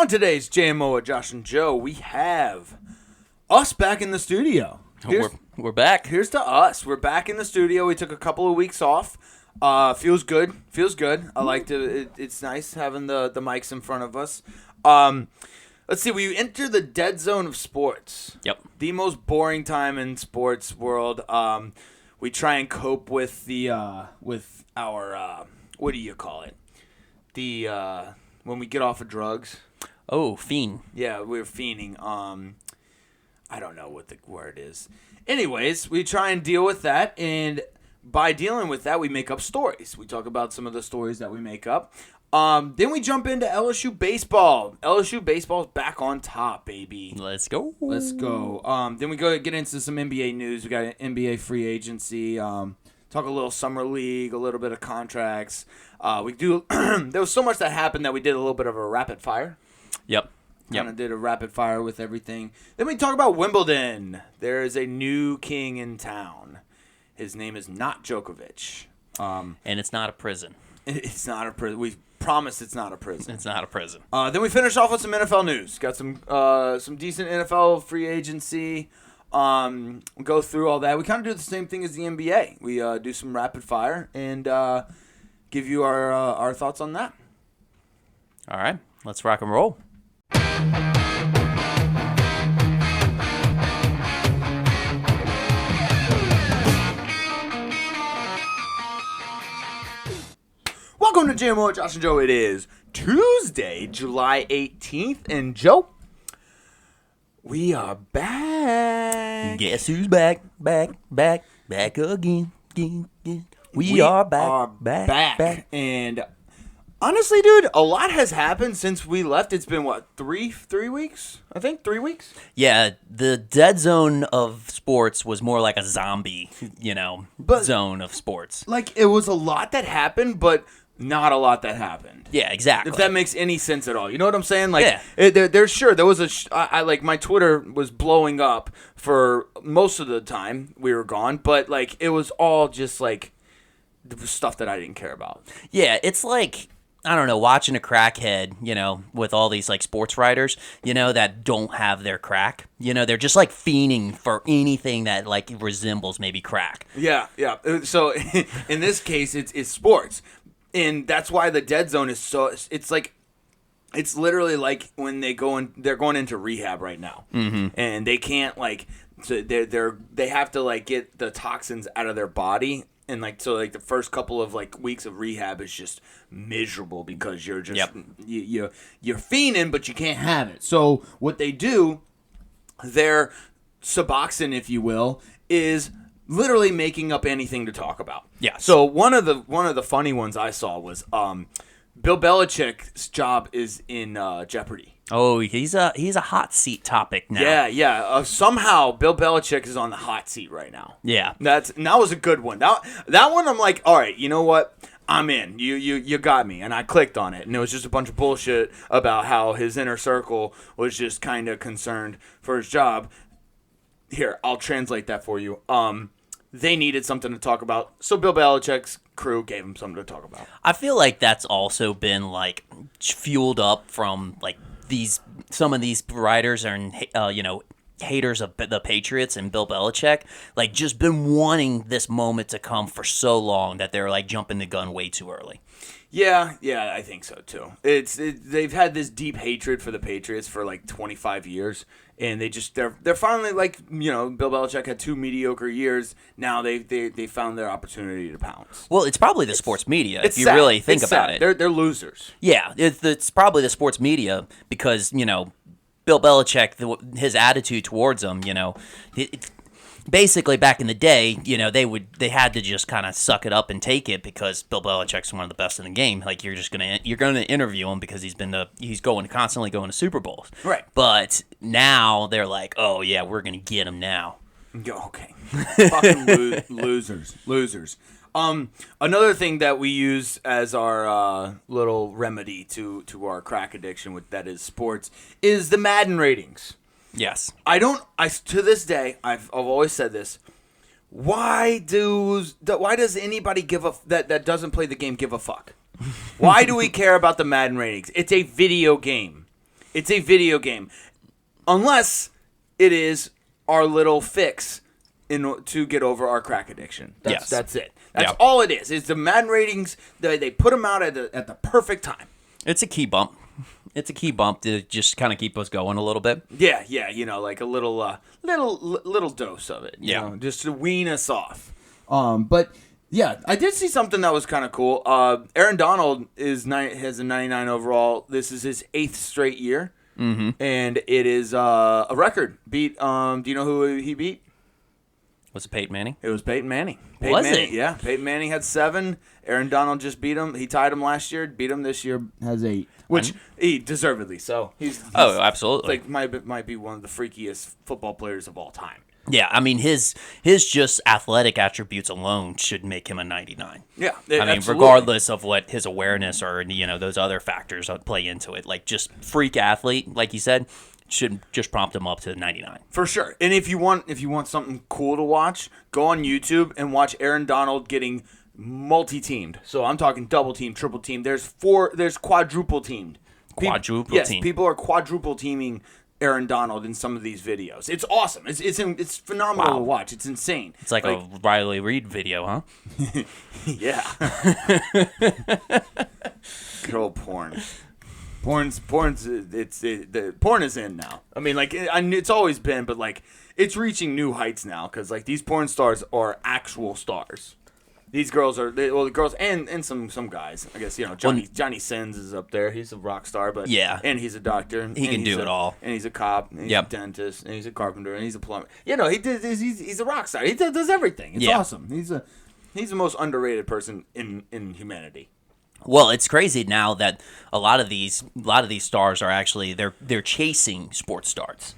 On today's JMO with Josh and Joe, we have us back in the studio. We're back. Here's to us. We're back in the studio. We took a couple of weeks off. Feels good. I liked it. It's nice having the mics in front of us. Let's see. We enter the dead zone of sports. Yep. The most boring time in sports world. We try and cope with with our what do you call it? When we get off of drugs. Oh, fiend. Yeah, we're fiending. I don't know what the word is. Anyways, we try and deal with that, and by dealing with that, we make up stories. We talk about some of the stories that we make up. Then we jump into LSU baseball. LSU baseball's back on top, baby. Let's go. Then we get into some NBA news. We got an NBA free agency. Talk a little summer league, a little bit of contracts. We do. There was so much that happened that we did a little bit of a rapid fire. Yep. Kind of did a rapid fire with everything. Then we talk about Wimbledon. There is a new king in town. His name is not Djokovic. And it's not a prison. It's not a prison. We promise it's not a prison. It's not a prison. Then we finish off with some NFL news. Got some decent NFL free agency. Go through all that. We kind of do the same thing as the NBA. We do some rapid fire and give you our thoughts on that. All right. Let's rock and roll. Welcome to JMO with Josh and Joe. It is Tuesday, July 18th. And Joe, we are back. Guess who's back again. We are back. And honestly, dude, a lot has happened since we left. It's been, what, three weeks? I think 3 weeks? Yeah, the dead zone of sports was more like a zombie, zone of sports. Like, it was a lot that happened, but not a lot that happened. Yeah, exactly. If that makes any sense at all. You know what I'm saying? Like, yeah. There was my Twitter was blowing up for most of the time we were gone, but, like, it was all just, like, stuff that I didn't care about. Yeah, it's like, I don't know, watching a crackhead, with all these, like, sports writers, that don't have their crack. They're just, like, fiending for anything that, like, resembles maybe crack. Yeah. So, in this case, it's sports. And that's why the dead zone is so, it's literally like when they're going into rehab right now. Mm-hmm. And they can't, like, so they have to, like, get the toxins out of their body. And, like, so, like, the first couple of, like, weeks of rehab is just miserable because you're just, you're fiending, but you can't have it. So what they do, their Suboxone, if you will, is literally making up anything to talk about. Yeah. So one of the funny ones I saw was Bill Belichick's job is in jeopardy. Oh, he's a hot seat topic now. Yeah. Somehow Bill Belichick is on the hot seat right now. Yeah. That was a good one. That one I'm like, all right, you know what? I'm in. You got me. And I clicked on it. And it was just a bunch of bullshit about how his inner circle was just kind of concerned for his job. Here, I'll translate that for you. They needed something to talk about, so Bill Belichick's crew gave him something to talk about. I feel like that's also been, like, fueled up from, like, some of these writers and haters of the Patriots and Bill Belichick, like, just been wanting this moment to come for so long that they're, like, jumping the gun way too early. Yeah, I think so too. They've had this deep hatred for the Patriots for like 25 years, and they're finally, like, Bill Belichick had 2 mediocre years. Now they found their opportunity to pounce. Well, it's probably the sports media if you really think about it. They're losers. Yeah, it's probably the sports media because Bill Belichick, his attitude towards them, basically, back in the day, they had to just kind of suck it up and take it because Bill Belichick's one of the best in the game. Like, you're gonna interview him because he's constantly going to Super Bowls. Right. But now they're like, oh yeah, we're gonna get him now. Okay. Fucking losers. Another thing that we use as our little remedy to our crack addiction that is sports is the Madden ratings. Yes. To this day, I've always said this. Why does anybody that doesn't play the game give a fuck? Why do we care about the Madden ratings? It's a video game. It's a video game. Unless it is our little fix to get over our crack addiction. That's it. That's all it is. It's the Madden ratings. They put them out at the perfect time. It's a key bump. It's a key bump to just kind of keep us going a little bit. Yeah, like a little dose of it. You know, just to wean us off. But yeah, I did see something that was kind of cool. Aaron Donald has a 99 overall. This is his 8th straight year, and it is a record. Beat. Do you know who he beat? Was it Peyton Manning? It was Peyton Manning. It? Yeah, Peyton Manning had 7. Aaron Donald just beat him. He tied him last year. Beat him this year. Has 8, which he deservedly so. He's absolutely. Like might be one of the freakiest football players of all time. Yeah, I mean his just athletic attributes alone should make him a 99. Yeah, I mean regardless of what his awareness or those other factors play into it, like just freak athlete, like you said, should just prompt him up to 99 for sure. And if you want something cool to watch, go on YouTube and watch Aaron Donald getting multi-teamed. So I'm talking double team, triple team. There's quadruple teamed. Yes, people are quadruple teaming Aaron Donald in some of these videos. It's awesome. It's phenomenal to watch. It's insane. It's like a Riley Reid video, huh? Yeah. Good old porn. Porn is in now. I mean, like it's always been, but like it's reaching new heights now because like these porn stars are actual stars. These girls are the girls and some guys. I guess Johnny Sins is up there. He's a rock star, but and he's a doctor. He can do it all. And he's a cop. And he's a dentist. And he's a carpenter. And he's a plumber. He's a rock star. He does everything. It's awesome. He's the most underrated person in humanity. Well, it's crazy now that a lot of these stars are actually they're chasing sports stars.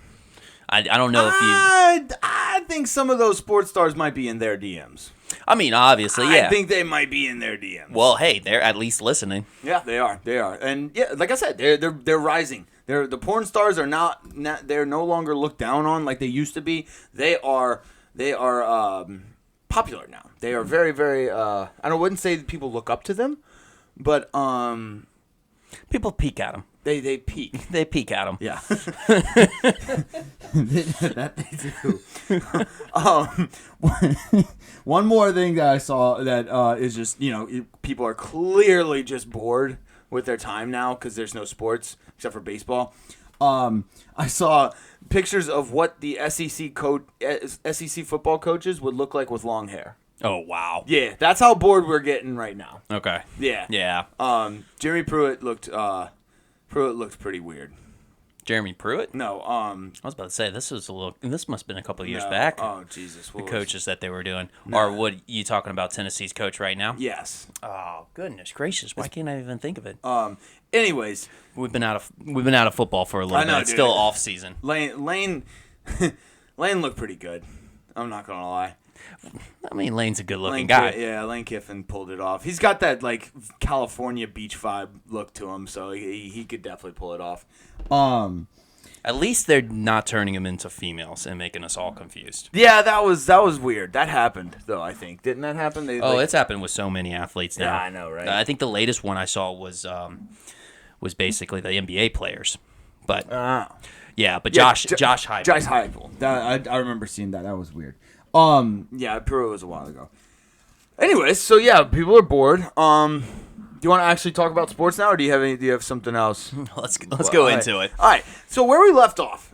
I don't know if you. I think some of those sports stars might be in their DMs. I mean, obviously, yeah. I think they might be in their DMs. Well, hey, they're at least listening. Yeah, they are. And yeah, like I said, they're rising. The porn stars are not they're no longer looked down on like they used to be. They are popular now. They are very, very. I wouldn't say that people look up to them. But people peek at them. They peek. They peek at them. Yeah. That they do. One more thing that I saw that is just people are clearly just bored with their time now because there's no sports except for baseball. I saw pictures of what the SEC football coaches would look like with long hair. Oh, wow. Yeah, that's how bored we're getting right now. Okay. Yeah. Yeah. Jeremy Pruitt looked pretty weird. Jeremy Pruitt? No. I was about to say this must have been a couple of years back. Oh, Jesus. The coaches that they were doing. Or what you talking about Tennessee's coach right now? Yes. Oh, goodness gracious. Why can't I even think of it? Anyways, we've been out of football for a little bit. It's still off season. Lane looked pretty good. I'm not going to lie. I mean, Lane's a good-looking guy. Yeah, Lane Kiffin pulled it off. He's got that like California beach vibe look to him, so he could definitely pull it off. At least they're not turning him into females and making us all confused. Yeah, that was weird. That happened though. I think didn't that happen? It's happened with so many athletes now. Yeah, I know, right? I think the latest one I saw was basically the NBA players, but Josh Heupel. Josh Heupel. I remember seeing that. That was weird. Yeah, Peru was a while ago. Anyways, so yeah, people are bored. Do you want to actually talk about sports now, or do you have something else? Let's go into it. All right. So where we left off,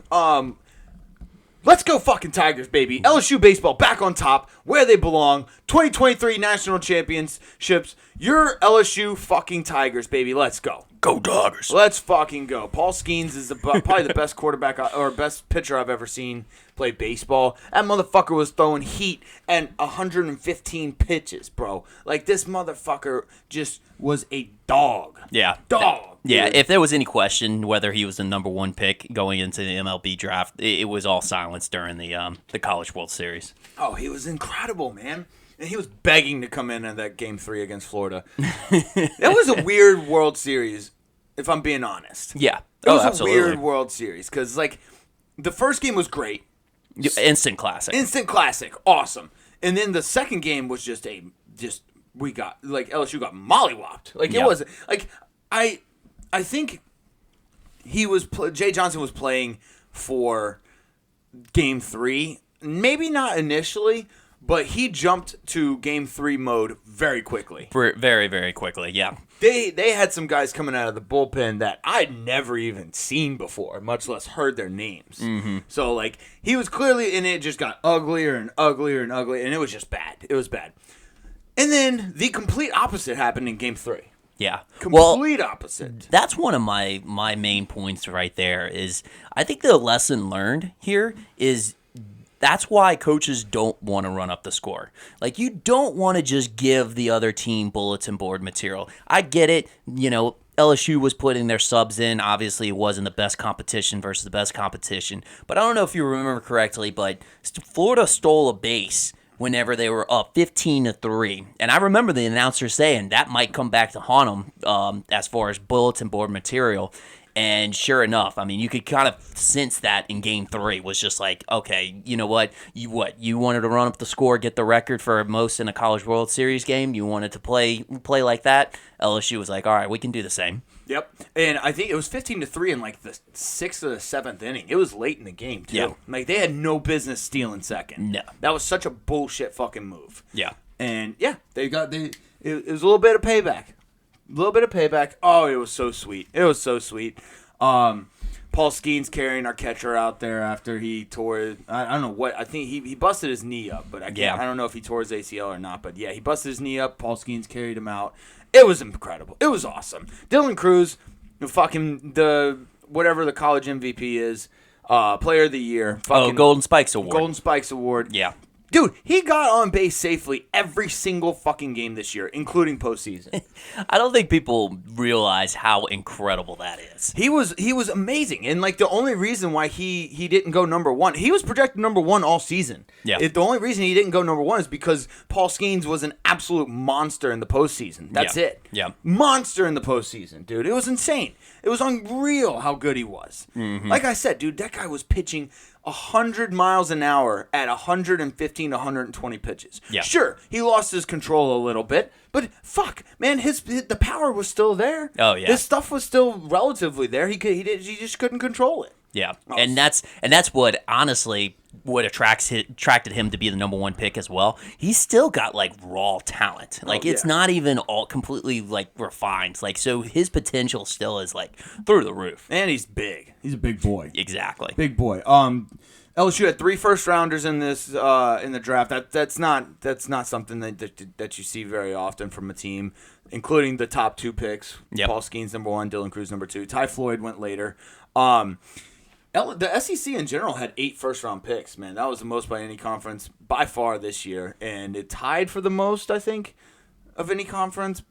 let's go fucking Tigers, baby. LSU baseball back on top, where they belong. 2023 national championships. You're LSU fucking Tigers, baby. Let's go. Go Tigers. Let's fucking go. Paul Skeens is probably the best quarterback or best pitcher I've ever seen play baseball. That motherfucker was throwing heat and 115 pitches, bro. Like, this motherfucker just was a dog. Yeah. Dog. Yeah, if there was any question whether he was the number one pick going into the MLB draft, it was all silence during the College World Series. Oh, he was incredible, man. And he was begging to come in that Game 3 against Florida. It was a weird World Series, if I'm being honest. Yeah. It was absolutely. a weird World Series because, like, the first game was great. Instant classic. Awesome. And then the second game was LSU got mollywopped. Like, it wasn't, like, I think Jay Johnson was playing for Game 3. Maybe not initially, but he jumped to Game 3 mode very quickly. Very, very quickly, yeah. They had some guys coming out of the bullpen that I'd never even seen before, much less heard their names. Mm-hmm. So, like, he was clearly, and it just got uglier and uglier and uglier, and it was just bad. It was bad. And then the complete opposite happened in Game 3. Yeah. Complete opposite. That's one of my main points right there is I think the lesson learned here is that's why coaches don't want to run up the score. Like, you don't want to just give the other team bulletin board material. I get it. LSU was putting their subs in. Obviously, it wasn't the best competition versus the best competition. But I don't know if you remember correctly, but Florida stole a base whenever they were up 15-3. And I remember the announcer saying that might come back to haunt them as far as bulletin board material. And sure enough, I mean, you could kind of sense that in Game 3 was just like, okay, you know what? You wanted to run up the score, get the record for most in a College World Series game. You wanted to play like that. LSU was like, all right, we can do the same. Yep. And I think it was 15-3 in like the 6th or the 7th inning. It was late in the game, too. Yeah. Like, they had no business stealing second. No. That was such a bullshit fucking move. Yeah. And, yeah, it was a little bit of payback. Oh, it was so sweet. Paul Skeens carrying our catcher out there after he tore I don't know what. I think he busted his knee up, but I don't know if he tore his ACL or not. But, yeah, he busted his knee up. Paul Skeens carried him out. It was incredible. It was awesome. Dylan Cruz, whatever the college MVP is, Player of the Year. Golden Spikes Award. Golden Spikes Award. Yeah. Dude, he got on base safely every single fucking game this year, including postseason. I don't think people realize how incredible that is. He was amazing, and like the only reason why he didn't go number one, he was projected number one all season. Yeah. The only reason he didn't go number one is because Paul Skeens was an absolute monster in the postseason. That's it. Yeah. Monster in the postseason, dude. It was insane. It was unreal how good he was. Mm-hmm. Like I said, dude, that guy was pitching 100 miles an hour at 115 to 120 pitches. Yeah. Sure, he lost his control a little bit, but fuck, man, the power was still there. Oh yeah, his stuff was still relatively there. He just couldn't control it. Yeah, and that's what honestly what attracted him to be the number one pick as well. He's still got like raw talent. Like it's not even all completely like refined. Like so his potential still is like through the roof. And he's big. He's a big boy. Exactly. Big boy. LSU had 3 first-rounders in this in the draft. That's not something that you see very often from a team, including the top 2 picks. Yep. Paul Skeens number 1, Dylan Cruz number 2. Ty Floyd went later. The SEC in general had 8 first-round picks, man. That was the most by any conference by far this year, and it tied for the most, I think, of any conference.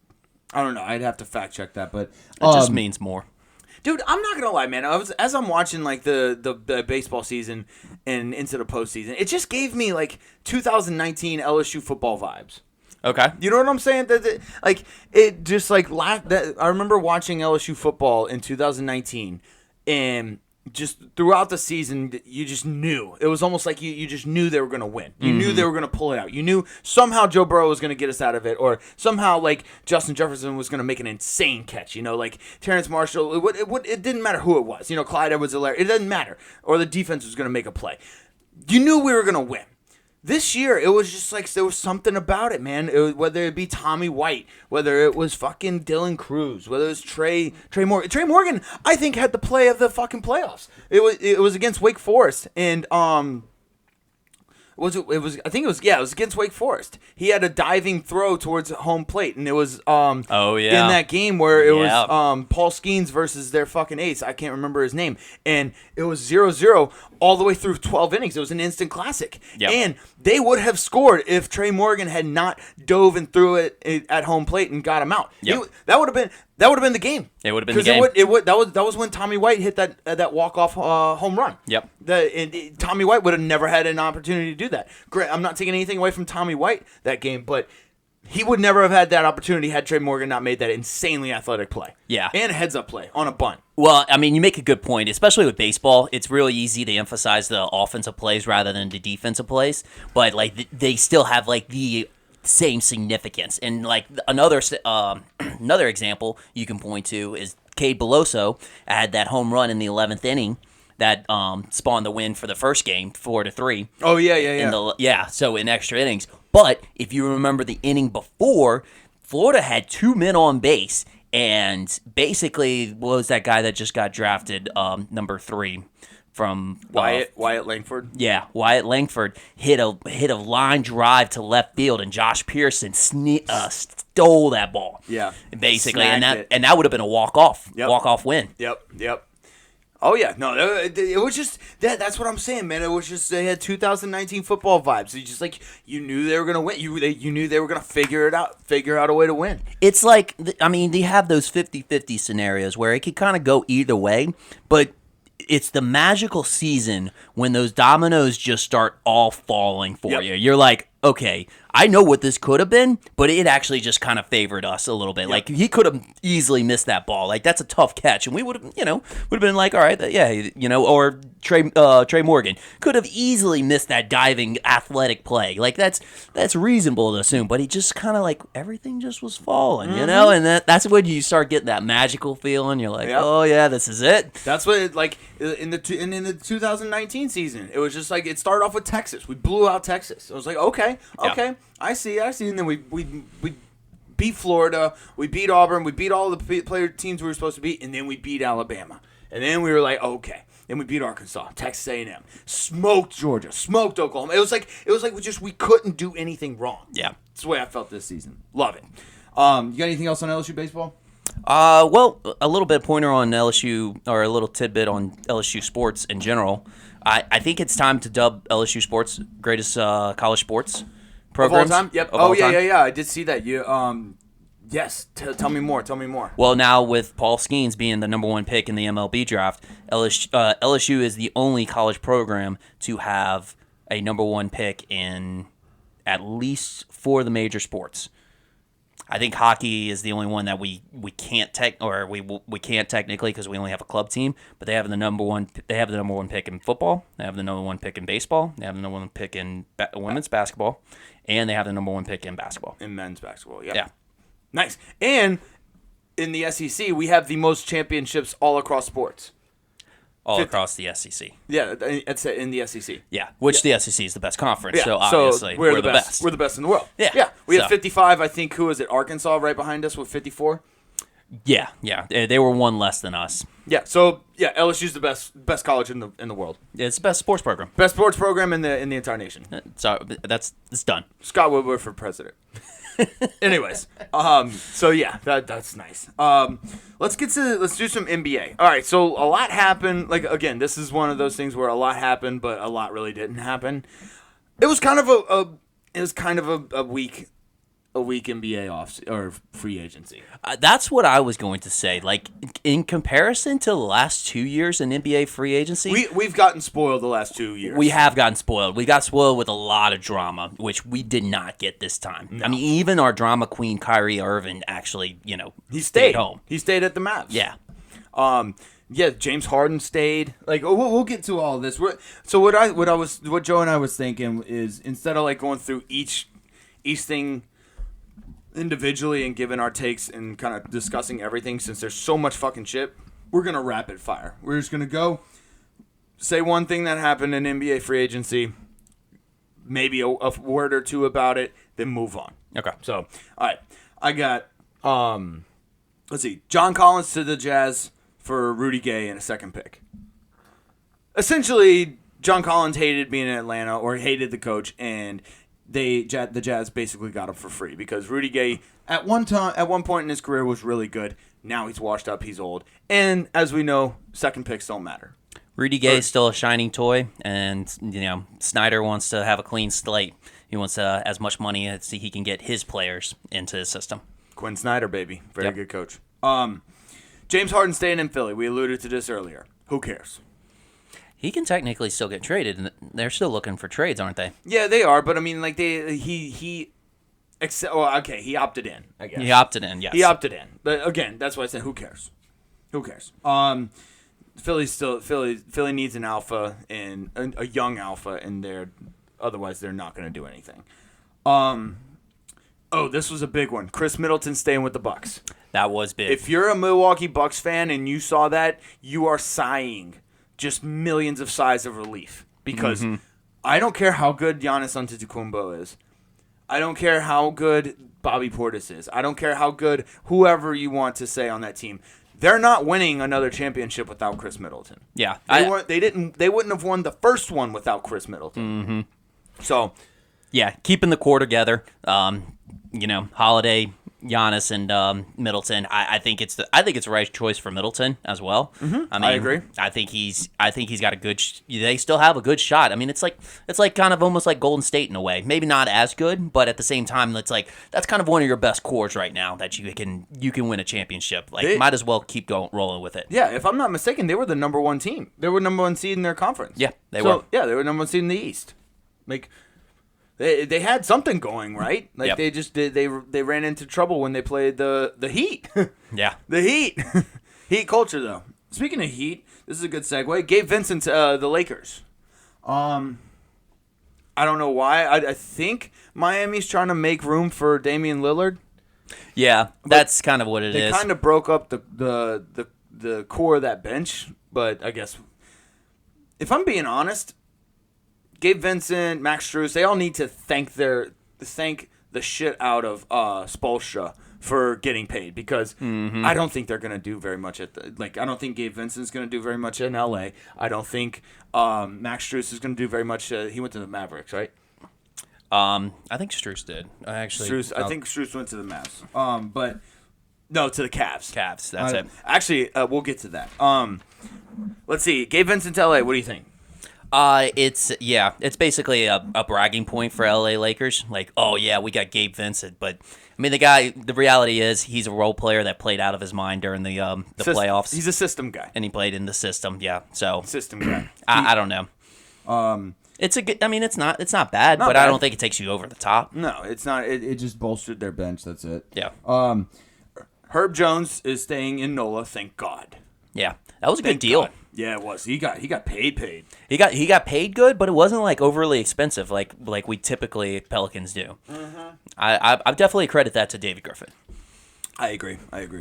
I don't know. I'd have to fact-check that, but it just means more. Dude, I'm not gonna lie, man. As I'm watching like the baseball season and into the postseason, it just gave me like 2019 LSU football vibes. Okay, you know what I'm saying? Like it just like I remember watching LSU football in 2019, and just throughout the season, you just knew. It was almost like you just knew they were going to win. You knew they were going to pull it out. You knew somehow Joe Burrow was going to get us out of it, or somehow like Justin Jefferson was going to make an insane catch. You know, like Terrence Marshall. It didn't matter who it was. You know, Clyde Edwards-Helaire. It doesn't matter. Or the defense was going to make a play. You knew we were going to win. This year, it was just like there was something about it, man. Whether it be Tommy White, whether it was fucking Dylan Cruz, whether it was Trey Morgan. Trey Morgan, I think, had the play of the fucking playoffs. It was against Wake Forest, and it was against Wake Forest. He had a diving throw towards home plate, and it was in that game where it was Paul Skeens versus their fucking ace. I can't remember his name, and it was 0-0 all the way through 12 innings. It was an instant classic, and they would have scored if Trey Morgan had not dove and threw it at home plate and got him out. Yep. That would have been the game. It would have been the game. That was when Tommy White hit that walk-off home run. Yep. Tommy White would have never had an opportunity to do that. Great. I'm not taking anything away from Tommy White that game, but he would never have had that opportunity had Trey Morgan not made that insanely athletic play. Yeah. And a heads-up play on a bunt. Well, I mean, you make a good point, especially with baseball. It's really easy to emphasize the offensive plays rather than the defensive plays, but like they still have like the same significance. And like another example you can point to is Cade Beloso had that home run in the 11th inning that spawned the win for the first game, 4-3. Oh yeah. So in extra innings. But if you remember the inning before, Florida had 2 men on base, and basically what was that guy that just got drafted, number 3 from Wyatt Langford? Yeah, Wyatt Langford hit a line drive to left field, and Josh Pearson stole that ball. Yeah, basically, and that would have been a walk-off win. Yep. Oh yeah, no, it was just that's what I'm saying, man. It was just they had 2019 football vibes. You just like you knew they were gonna win. You knew they were gonna figure out a way to win. It's like they have those 50-50 scenarios where it could kind of go either way, but it's the magical season when those dominoes just start all falling for you. You're like, okay, I know what this could have been, but it actually just kind of favored us a little bit. Like, he could have easily missed that ball. Like, that's a tough catch, and we would have been like, all right, or Trey Morgan could have easily missed that diving athletic play. Like, that's reasonable to assume, but he just kind of like everything just was falling, and that's when you start getting that magical feeling. You're like, oh yeah, this is it. That's what it like in the 2019 season. It was just like it started off with Texas. We blew out Texas. It was like, okay. I see. And then we beat Florida, we beat Auburn, we beat all the player teams we were supposed to beat, and then we beat Alabama. And then we were like, okay. Then we beat Arkansas, Texas A&M, smoked Georgia, smoked Oklahoma. It was like we couldn't do anything wrong. Yeah, that's the way I felt this season. Love it. You got anything else on LSU baseball? Well, a little bit pointer on LSU, or a little tidbit on LSU sports in general. I think it's time to dub LSU sports greatest college sports programs of all time. Yep. Yeah. I did see that. You yes. Tell me more. Well, now with Paul Skeens being the number 1 pick in the MLB draft, LSU is the only college program to have a number 1 pick in at least 4 of the major sports. I think hockey is the only one that we can't we can't technically because we only have a club team. But they have the number 1. They have the number 1 pick in football. They have the number 1 pick in baseball. They have the number 1 pick in women's basketball, and they have the number 1 pick in basketball. In men's basketball, yeah. Nice. And in the SEC, we have the most championships all across sports. Across the SEC. Yeah, it's in the SEC. Yeah, the SEC is the best conference, so obviously we're the best. We're the best in the world. Yeah. We have 55. I think, who is it? Arkansas right behind us with 54? Yeah. They were 1 less than us. Yeah, so, LSU's the best college in the world. It's the best sports program. Best sports program in the entire nation. So it's done. Scott Woodward for president. Anyways, so yeah, that's nice. Let's do some NBA. All right, so a lot happened. Like again, this is one of those things where a lot happened, but a lot really didn't happen. It was kind of a weak NBA off or free agency. That's what I was going to say. Like in comparison to the last 2 years in NBA free agency, we've gotten spoiled the last 2 years. We have gotten spoiled. We got spoiled with a lot of drama, which we did not get this time. No. I mean, even our drama queen Kyrie Irving actually, he stayed home. He stayed at the Mavs. Yeah. Yeah, James Harden stayed. Like, we'll get to all this. So what Joe and I was thinking is instead of like going through each thing individually and giving our takes and kind of discussing everything, since there's so much fucking shit, we're gonna rapid fire. We're just gonna go say one thing that happened in NBA free agency, maybe a word or two about it, then move on. Okay. So, all right, I got let's see, John Collins to the Jazz for Rudy Gay and a second pick. Essentially, John Collins hated being in Atlanta, or hated the coach, and the Jazz basically got him for free because Rudy Gay at one point in his career was really good. Now he's washed up, he's old, and as we know, second picks don't matter. Rudy Gay is still a shining toy, and Snyder wants to have a clean slate. He wants as much money as he can get his players into his system. Quinn Snyder, baby, very good coach. James Harden staying in Philly. We alluded to this earlier. Who cares? He can technically still get traded, and they're still looking for trades, aren't they? Yeah, they are, but I mean, like he opted in. I guess he opted in. Yes, he opted in. But again, that's why I said, who cares? Who cares? Philly needs an alpha and a young alpha, and otherwise they're not going to do anything. Oh, this was a big one. Chris Middleton staying with the Bucks. That was big. If you're a Milwaukee Bucks fan and you saw that, you are sighing just millions of sighs of relief. Because I don't care how good Giannis Antetokounmpo is. I don't care how good Bobby Portis is. I don't care how good whoever you want to say on that team. They're not winning another championship without Chris Middleton. Yeah. They wouldn't have won the first one without Chris Middleton. So, yeah, keeping the core together. Holiday, Giannis, and Middleton. I think it's the right choice for Middleton as well. I agree. I think he's got a good. They still have a good shot. I mean, it's like kind of almost like Golden State in a way. Maybe not as good, but at the same time, it's like that's kind of one of your best cores right now that you can win a championship. Like, might as well keep rolling with it. Yeah, if I'm not mistaken, they were the number one team. They were number one seed in their conference. Yeah, they were. Yeah, they were number one seed in the East. Like. They had something going, right? Like they just they ran into trouble when they played the Heat. Yeah. The Heat. Heat culture though. Speaking of Heat, this is a good segue. Gabe Vincent the Lakers. I don't know why. I think Miami's trying to make room for Damian Lillard. Yeah, that's kind of what it is. They kind of broke up the core of that bench, but I guess if I'm being honest, Gabe Vincent, Max Strus, they all need to thank the shit out of Spoelstra for getting paid because I don't think they're going to do very much I don't think Gabe Vincent's going to do very much in LA. I don't think Max Strus is going to do very much. He went to the Mavericks, right? I think Strus did. I think Strus went to the Mavs. But no, to the Cavs. Cavs, that's it. Actually, we'll get to that. Let's see. Gabe Vincent to LA, what do you think? It's basically a bragging point for LA Lakers. Like, oh yeah, we got Gabe Vincent, but I mean the reality is he's a role player that played out of his mind during the playoffs. He's a system guy, and he played in the system. Yeah, so system guy. I don't know. It's a good. I mean, it's not bad, but I don't think it takes you over the top. No, it's not. It just bolstered their bench. That's it. Yeah. Herb Jones is staying in NOLA. Thank God. Yeah, that was a good deal. God. Yeah, it was. He got paid. He got paid good, but it wasn't like overly expensive like we typically Pelicans do. I definitely credit that to David Griffin. I agree. Fred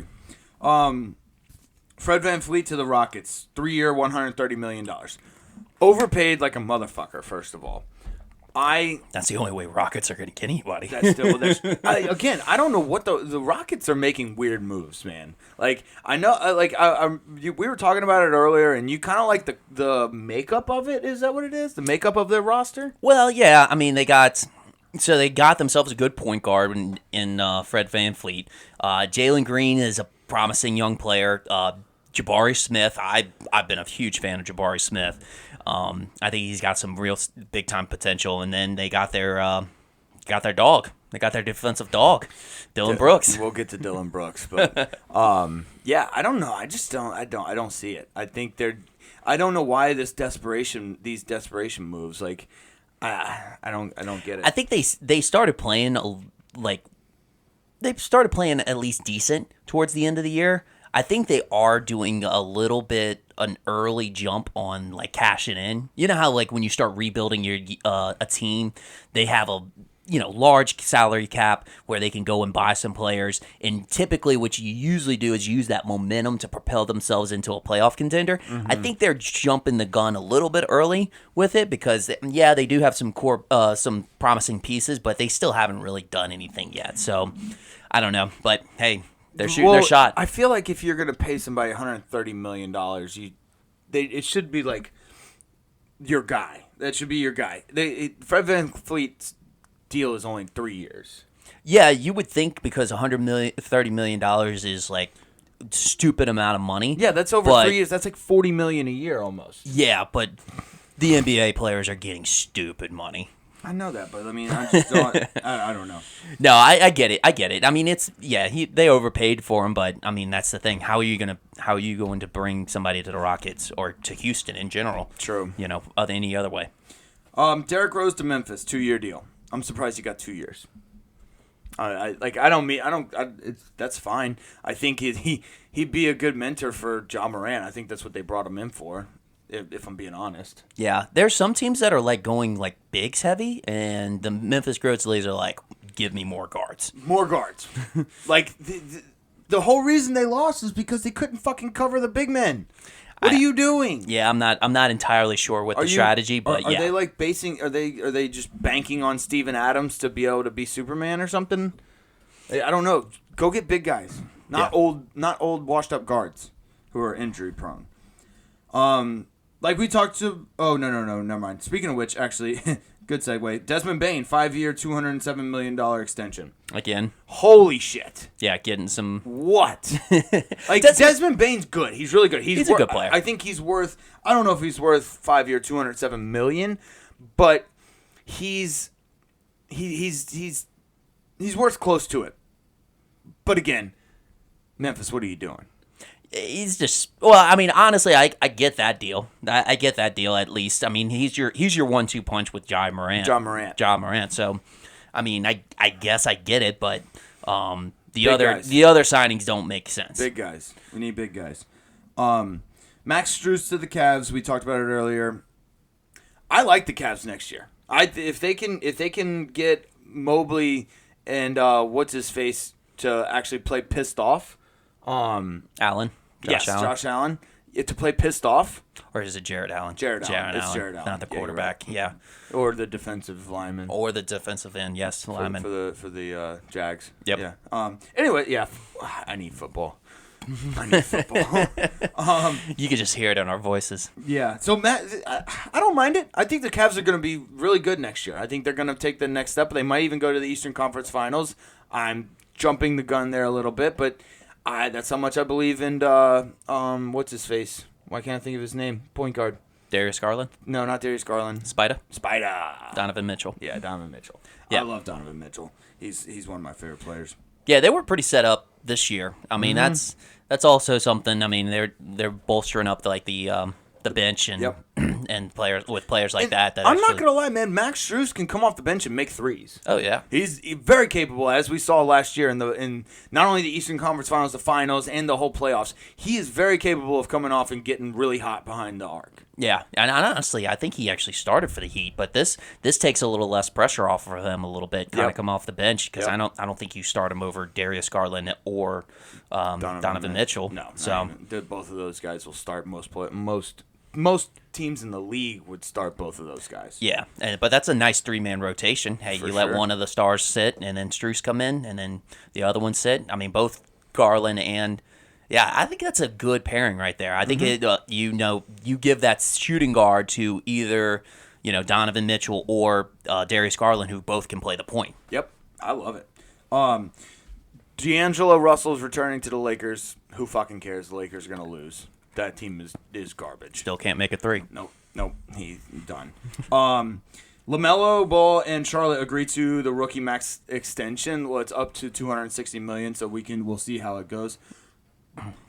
VanVleet to the Rockets, 3-year, $130 million. Overpaid like a motherfucker. First of all, that's the only way Rockets are going to get anybody. Again, I don't know what the Rockets are making weird moves, man. Like I know, we were talking about it earlier, and you kind of like the makeup of it. Is that what it is? The makeup of their roster? Well, yeah. I mean, they got themselves a good point guard in Fred VanVleet. Jalen Green is a promising young player. Jabari Smith, I've been a huge fan of Jabari Smith. I think he's got some real big time potential, and then they got their dog. They got their defensive dog, Dylan Brooks. We'll get to Dylan Brooks, but yeah, I don't know. I don't see it. I think I don't know why these desperation moves. Like, I don't get it. I think they started playing at least decent towards the end of the year. I think they are doing a little bit an early jump on like cashing in. You know how like when you start rebuilding your a team, they have a large salary cap where they can go and buy some players. And typically what you usually do is use that momentum to propel themselves into a playoff contender. I think they're jumping the gun a little bit early with it because they do have some some promising pieces, but they still haven't really done anything yet. So I don't know, but hey. They're shooting their shot. I feel like if you're going to pay somebody $130 million, it should be like your guy. That should be your guy. Fred VanVleet's deal is only 3 years. Yeah, you would think because $30 million is like stupid amount of money. Yeah, that's over 3 years. That's like $40 million a year almost. Yeah, but the NBA players are getting stupid money. I know that, but I mean, I just don't. I don't know. No, I get it. I mean, they overpaid for him, but I mean, that's the thing. How are you going to bring somebody to the Rockets or to Houston in general? True. Any other way. Derrick Rose to Memphis, 2-year deal. I'm surprised he got 2 years. That's fine. I think he'd be a good mentor for Ja Morant. I think that's what they brought him in for. If I'm being honest. Yeah, there's some teams that are like going like bigs heavy, and the Memphis Grizzlies are like, give me more guards. More guards. Like, the whole reason they lost is because they couldn't fucking cover the big men. What are you doing? Yeah, I'm not entirely sure what the strategy, but are they like basing? Are they just banking on Steven Adams to be able to be Superman or something? I don't know. Go get big guys, not old washed up guards who are injury prone. Like we talked to. Oh no, never mind. Speaking of which, actually, good segue. Desmond Bane, 5-year, $207 million extension. Again. Holy shit. Yeah, getting some. What? Like Desmond Bane's good. He's really good. He's a good player. I think he's worth. I don't know if he's worth 5-year, $207 million, but he's worth close to it. But again, Memphis, what are you doing? He's just I mean, honestly, I get that deal. I get that deal at least. I mean, he's your 1-2 punch with Ja Morant. So, I mean, I guess I get it, but the other signings don't make sense. Big guys. We need big guys. Max Strus to the Cavs. We talked about it earlier. I like the Cavs next year. If they can get Mobley and what's his face to actually play pissed off. Allen. Josh Allen. To play pissed off. Or is it Jared Allen? Jared Allen. Not the quarterback. Yeah. Or the defensive lineman. Or the defensive end. Yes, lineman. For the Jags. Yep. Yeah. Anyway, yeah. I need football. You could just hear it in our voices. Yeah. So Matt, I don't mind it. I think the Cavs are going to be really good next year. I think they're going to take the next step. They might even go to the Eastern Conference Finals. I'm jumping the gun there a little bit, but that's how much I believe in. What's his face? Why can't I think of his name? Point guard. Darius Garland? No, not Darius Garland. Spider. Donovan Mitchell. Yeah, Donovan Mitchell. Yeah. I love Donovan Mitchell. He's one of my favorite players. Yeah, they were pretty set up this year. I mean, that's also something. I mean, they're bolstering up the bench and and players like that. I'm not gonna lie, man. Max Strus can come off the bench and make threes. Oh yeah, he's very capable, as we saw last year in not only the Eastern Conference Finals, the finals, and the whole playoffs. He is very capable of coming off and getting really hot behind the arc. Yeah, and honestly, I think he actually started for the Heat, but this takes a little less pressure off of him a little bit, kind of come off the bench because I don't think you start him over Darius Garland or Donovan Mitchell. No, so both of those guys will start most teams in the league would start both of those guys. Yeah, but that's a nice 3-man rotation. Hey, you let one of the stars sit, and then Strus come in, and then the other one sit. I mean, both Garland and I think that's a good pairing right there. I think you give that shooting guard to either Donovan Mitchell or Darius Garland, who both can play the point. Yep, I love it. D'Angelo Russell's returning to the Lakers. Who fucking cares? The Lakers are gonna lose. That team is garbage. Still can't make a 3. Nope. He's done. LaMelo Ball and Charlotte agreed to the rookie max extension. Well, it's up to $260 million, so we'll see how it goes.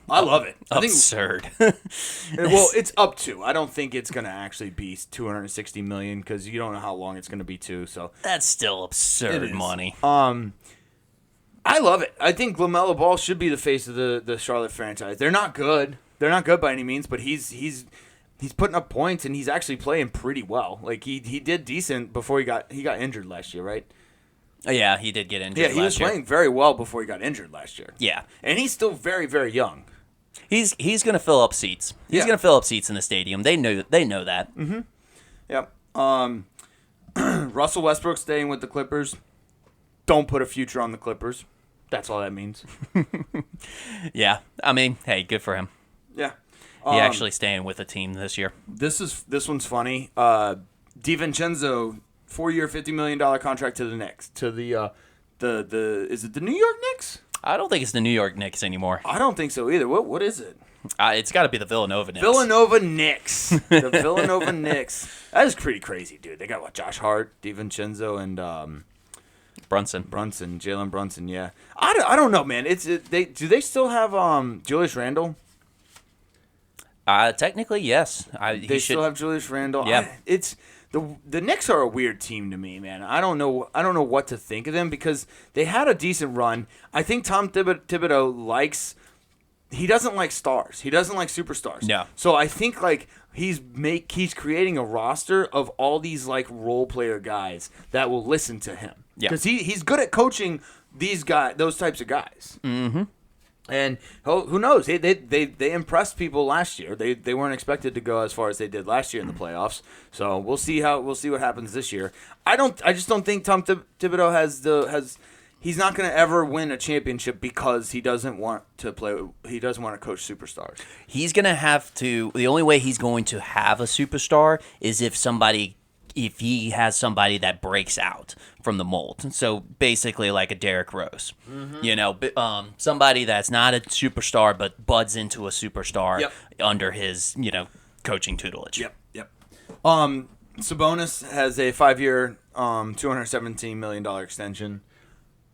I love it. Absurd. Well, it's up to. I don't think it's gonna actually be $260 million because you don't know how long it's gonna be too. So that's still absurd money. I love it. I think LaMelo Ball should be the face of the Charlotte franchise. They're not good. They're not good by any means, but he's putting up points and he's actually playing pretty well. Like he did decent before he got injured last year, right? Oh, yeah, he did get injured. Yeah, he was playing very well before he got injured last year. Yeah, and he's still very, very young. He's going to fill up seats. He's going to fill up seats in the stadium. They know that. Mm-hmm. Yep. Russell Westbrook staying with the Clippers. Don't put a future on the Clippers. That's all that means. Yeah, I mean, hey, good for him. Yeah. He actually staying with a team this year. This one's funny. DiVincenzo, 4-year, $50 million contract to the Knicks. To the is it the New York Knicks? I don't think it's the New York Knicks anymore. I don't think so either. What is it? It's got to be the Villanova Knicks. Villanova Knicks. The Villanova Knicks. That is pretty crazy, dude. They got Josh Hart, DiVincenzo, and Brunson, Jalen Brunson. Yeah. I don't know, man. Do they still have Julius Randle? Technically, yes. They still have Julius Randle. Yeah. The Knicks are a weird team to me, man. I don't know what to think of them because they had a decent run. I think Tom Thibodeau he doesn't like stars. He doesn't like superstars. Yeah. So I think he's creating a roster of all these like role player guys that will listen to him. Yeah. Because he's good at coaching those types of guys. Mm-hmm. And who knows? They impressed people last year. They weren't expected to go as far as they did last year in the playoffs. So we'll see what happens this year. I just don't think Tom Thibodeau he's not going to ever win a championship because he doesn't want to play. He doesn't want to coach superstars. He's going to have to. The only way he's going to have a superstar is if he has somebody that breaks out from the mold. So basically like a Derrick Rose. Mm-hmm. Somebody that's not a superstar but buds into a superstar under his, coaching tutelage. Yep. Sabonis has a 5-year, $217 million extension.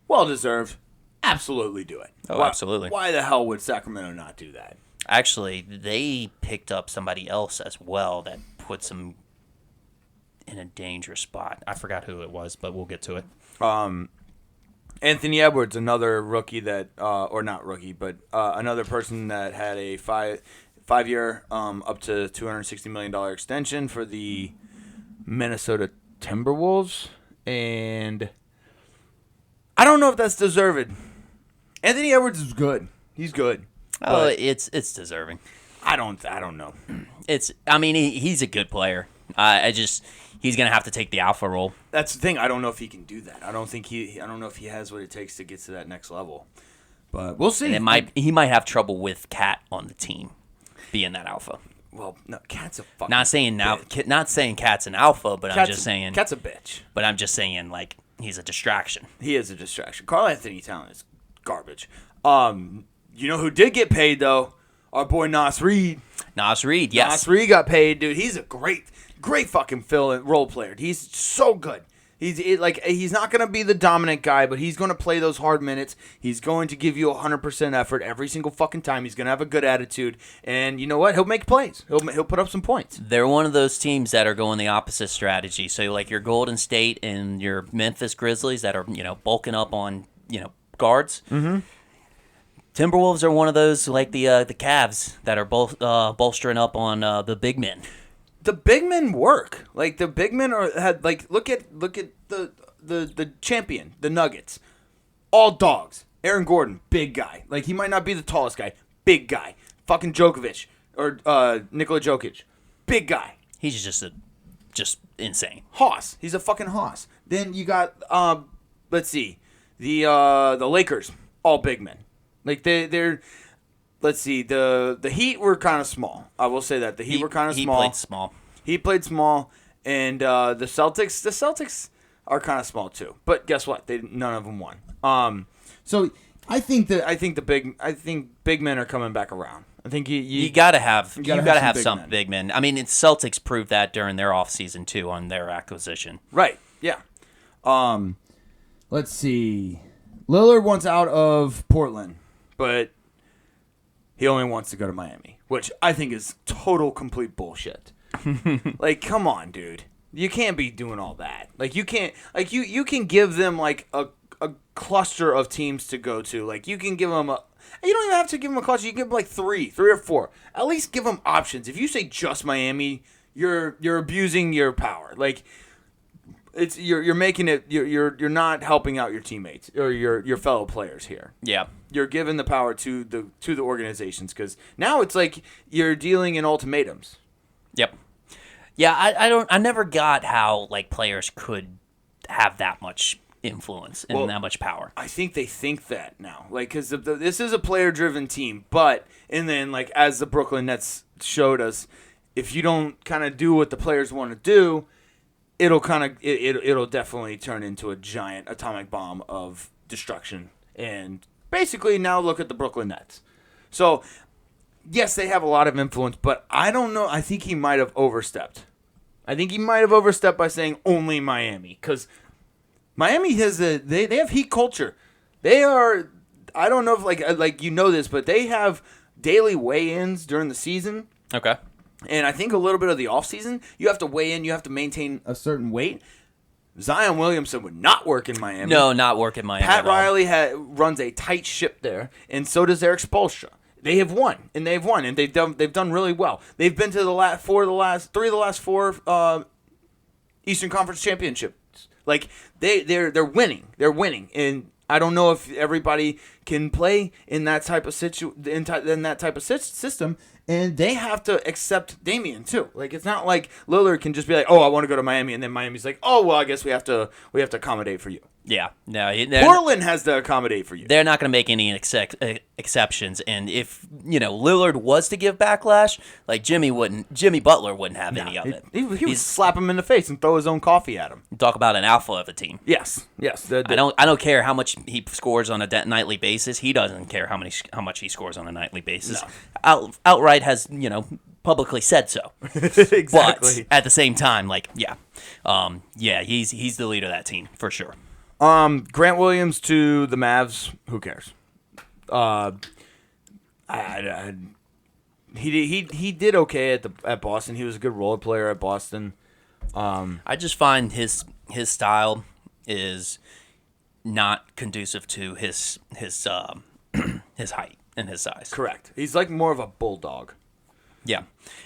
Well deserved. Absolutely do it. Oh, absolutely. Why the hell would Sacramento not do that? Actually, they picked up somebody else as well that puts them in a dangerous spot. I forgot who it was, but we'll get to it. Anthony Edwards, another rookie that, or not rookie, but another person that had a 5-year, up to $260 million extension for the Minnesota Timberwolves, and I don't know if that's deserved. Anthony Edwards is good. He's good. Oh, it's deserving. I don't know. He's a good player. He's gonna have to take the alpha role. That's the thing. I don't know if he can do that. I don't know if he has what it takes to get to that next level. But we'll see. And he might have trouble with Cat on the team being that alpha. Well, no, Cat's a fucking not saying Cat's an alpha, but I'm just saying Cat's a bitch. But I'm just saying like he's a distraction. He is a distraction. Karl Anthony Towns is garbage. You know who did get paid though? Our boy Nas Reed. Nas Reed, yes. Nas Reed got paid, dude. He's a great fucking role player. He's so good. He's not going to be the dominant guy, but he's going to play those hard minutes. He's going to give you 100% effort every single fucking time. He's going to have a good attitude, and you know what? He'll make plays. He'll put up some points. They're one of those teams that are going the opposite strategy. So like your Golden State and your Memphis Grizzlies that are bulking up on guards. Mm-hmm. Timberwolves are one of those like the Cavs that are both bolstering up on the big men. The big men work. Like the big men look at the champion, the Nuggets. All dogs. Aaron Gordon, big guy. Like he might not be the tallest guy, big guy. Fucking Djokovic or Nikola Jokic, big guy. He's just insane. Hoss. He's a fucking hoss. Then you got let's see, the Lakers, all big men. Like they're. Let's see, the Heat were kind of small. I will say that. The Heat were kind of small. He played small. And the Celtics are kind of small too. But guess what? None of them won. So I think big men are coming back around. I think you gotta have some big men. I mean, Celtics proved that during their offseason too on their acquisition. Right. Yeah. Let's see. Lillard wants out of Portland, but he only wants to go to Miami, which I think is total complete bullshit. Like, come on, dude. You can't be doing all that. Like, you can't. Like, you can give them like a cluster of teams to go to. Like, you can give them you don't even have to give them a cluster. You can give them like three or four. At least give them options. If you say just Miami, you're abusing your power. Like, you're making it. You're not helping out your teammates or your fellow players here. Yeah. You're giving the power to the organizations because now it's like you're dealing in ultimatums. Yep. Yeah, I never got how like players could have that much influence and that much power. I think they think that now, like because this is a player-driven team, and then like as the Brooklyn Nets showed us, if you don't kind of do what the players want to do, it'll definitely turn into a giant atomic bomb of destruction and. Basically, now look at the Brooklyn Nets. So, yes, they have a lot of influence, but I don't know. I think he might have overstepped. I think he might have overstepped by saying only Miami. Because Miami has they have heat culture. They are, I don't know if like you know this, but they have daily weigh-ins during the season. Okay. And I think a little bit of the offseason, you have to weigh in, you have to maintain a certain weight. Zion Williamson would not work in Miami. No, not work in Miami. Pat Riley runs a tight ship there, and so does Eric Spoelstra. they have won, and they've done really well. They've been to three of the last four Eastern Conference championships. Like they're winning. They're winning, and I don't know if everybody can play in that type of system, and they have to accept Damian too. Like it's not like Lillard can just be like, "Oh, I want to go to Miami," and then Miami's like, "Oh, well, I guess we have to accommodate for you." Yeah, no. Portland has to accommodate for you. They're not going to make any exceptions. And if Lillard was to give backlash, like Jimmy Butler wouldn't have any of it. He would slap him in the face and throw his own coffee at him. Talk about an alpha of a team. Yes. I don't care how much he scores on a nightly basis. He doesn't care how much he scores on a nightly basis. No. Outright has publicly said so. Exactly. But at the same time, he's the leader of that team for sure. Grant Williams to the Mavs. Who cares? He did okay at Boston. He was a good role player at Boston. I just find his style is not conducive to his his height and his size. Correct. He's like more of a bulldog. Yeah,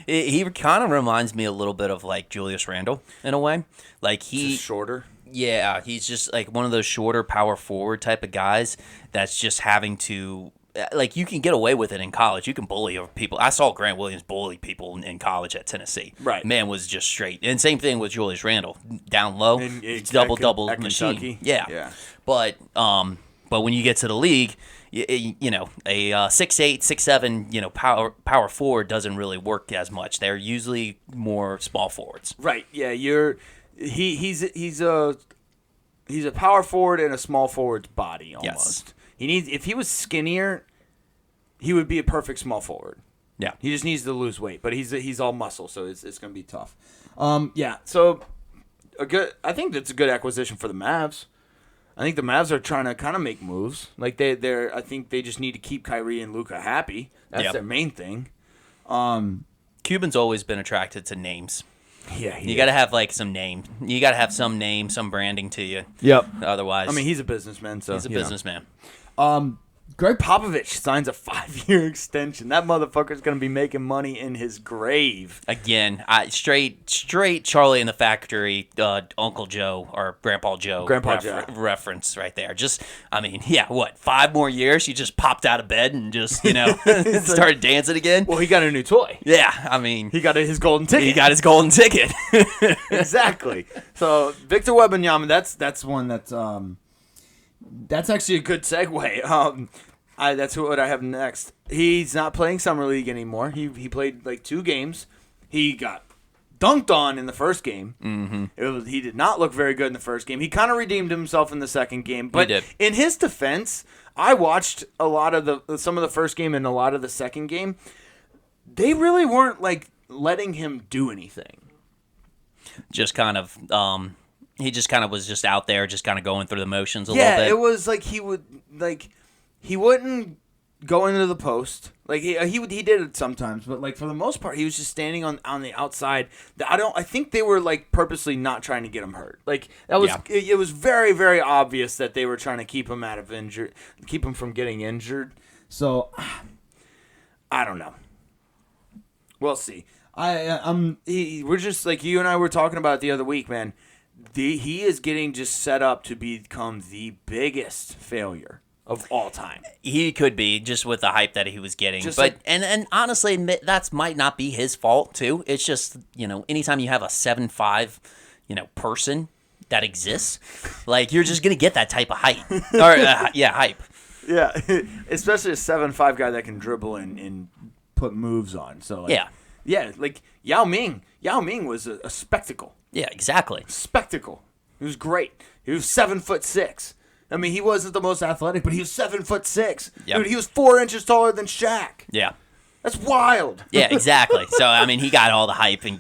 he kind of reminds me a little bit of like Julius Randle in a way. Like he's shorter. Yeah, he's just like one of those shorter power forward type of guys that's just having to, like, you can get away with it in college. You can bully over people. I saw Grant Williams bully people in college at Tennessee. Right. Man was just straight. And same thing with Julius Randle. Down low, double at machine. Kentucky. Yeah. But when you get to the league, a 6'8", 6'7", power forward doesn't really work as much. They're usually more small forwards. Right. Yeah, He's a power forward in a small forward's body almost. Yes. If he was skinnier, he would be a perfect small forward. Yeah. He just needs to lose weight, but he's all muscle, so it's going to be tough. So I think that's a good acquisition for the Mavs. I think the Mavs are trying to kind of make moves. Like I think they just need to keep Kyrie and Luka happy. That's their main thing. Cuban's always been attracted to names. Yeah, you got to have like some name. You got to have some name, some branding to you. Yep. Otherwise, I mean, he's a businessman. So he's a businessman. Greg Popovich signs a 5-year extension. That motherfucker's gonna be making money in his grave. Again, straight Charlie in the Factory, Uncle Joe or Grandpa Joe. Reference right there. Just, I mean, 5 more years? You just popped out of bed and just started dancing again. Well, he got a new toy. Yeah, I mean, he got his golden ticket. He got his golden ticket. Exactly. So Victor Wembanyama, that's one that's actually a good segue. That's what I have next. He's not playing Summer League anymore. He played like 2 games. He got dunked on in the first game. Mm-hmm. He did not look very good in the first game. He kind of redeemed himself in the second game. But in his defense, I watched a lot of some of the first game and a lot of the second game. They really weren't like letting him do anything. Just kind of. He just kind of was just out there, just kind of going through the motions a little bit. Yeah, it was like he wouldn't go into the post. Like he did it sometimes, but like for the most part, he was just standing on the outside. I think they were like purposely not trying to get him hurt. Like that was it was very, very obvious that they were trying to keep him keep him from getting injured. So I don't know. We'll see. We're just like you and I were talking about it the other week, man. He is getting just set up to become the biggest failure of all time. He could be, just with the hype that he was getting. And honestly, that might not be his fault, too. It's just, anytime you have a 7'5", person that exists, like, you're just going to get that type of hype. Hype. Yeah, especially a 7'5" guy that can dribble and put moves on. So, like, yeah, like Yao Ming. Yao Ming was a spectacle. Yeah, exactly. Spectacle. He was great. He was 7'6". I mean, he wasn't the most athletic, but he was 7'6". Yep. Dude, he was 4 inches taller than Shaq. Yeah. That's wild. Yeah, exactly. So, I mean, he got all the hype and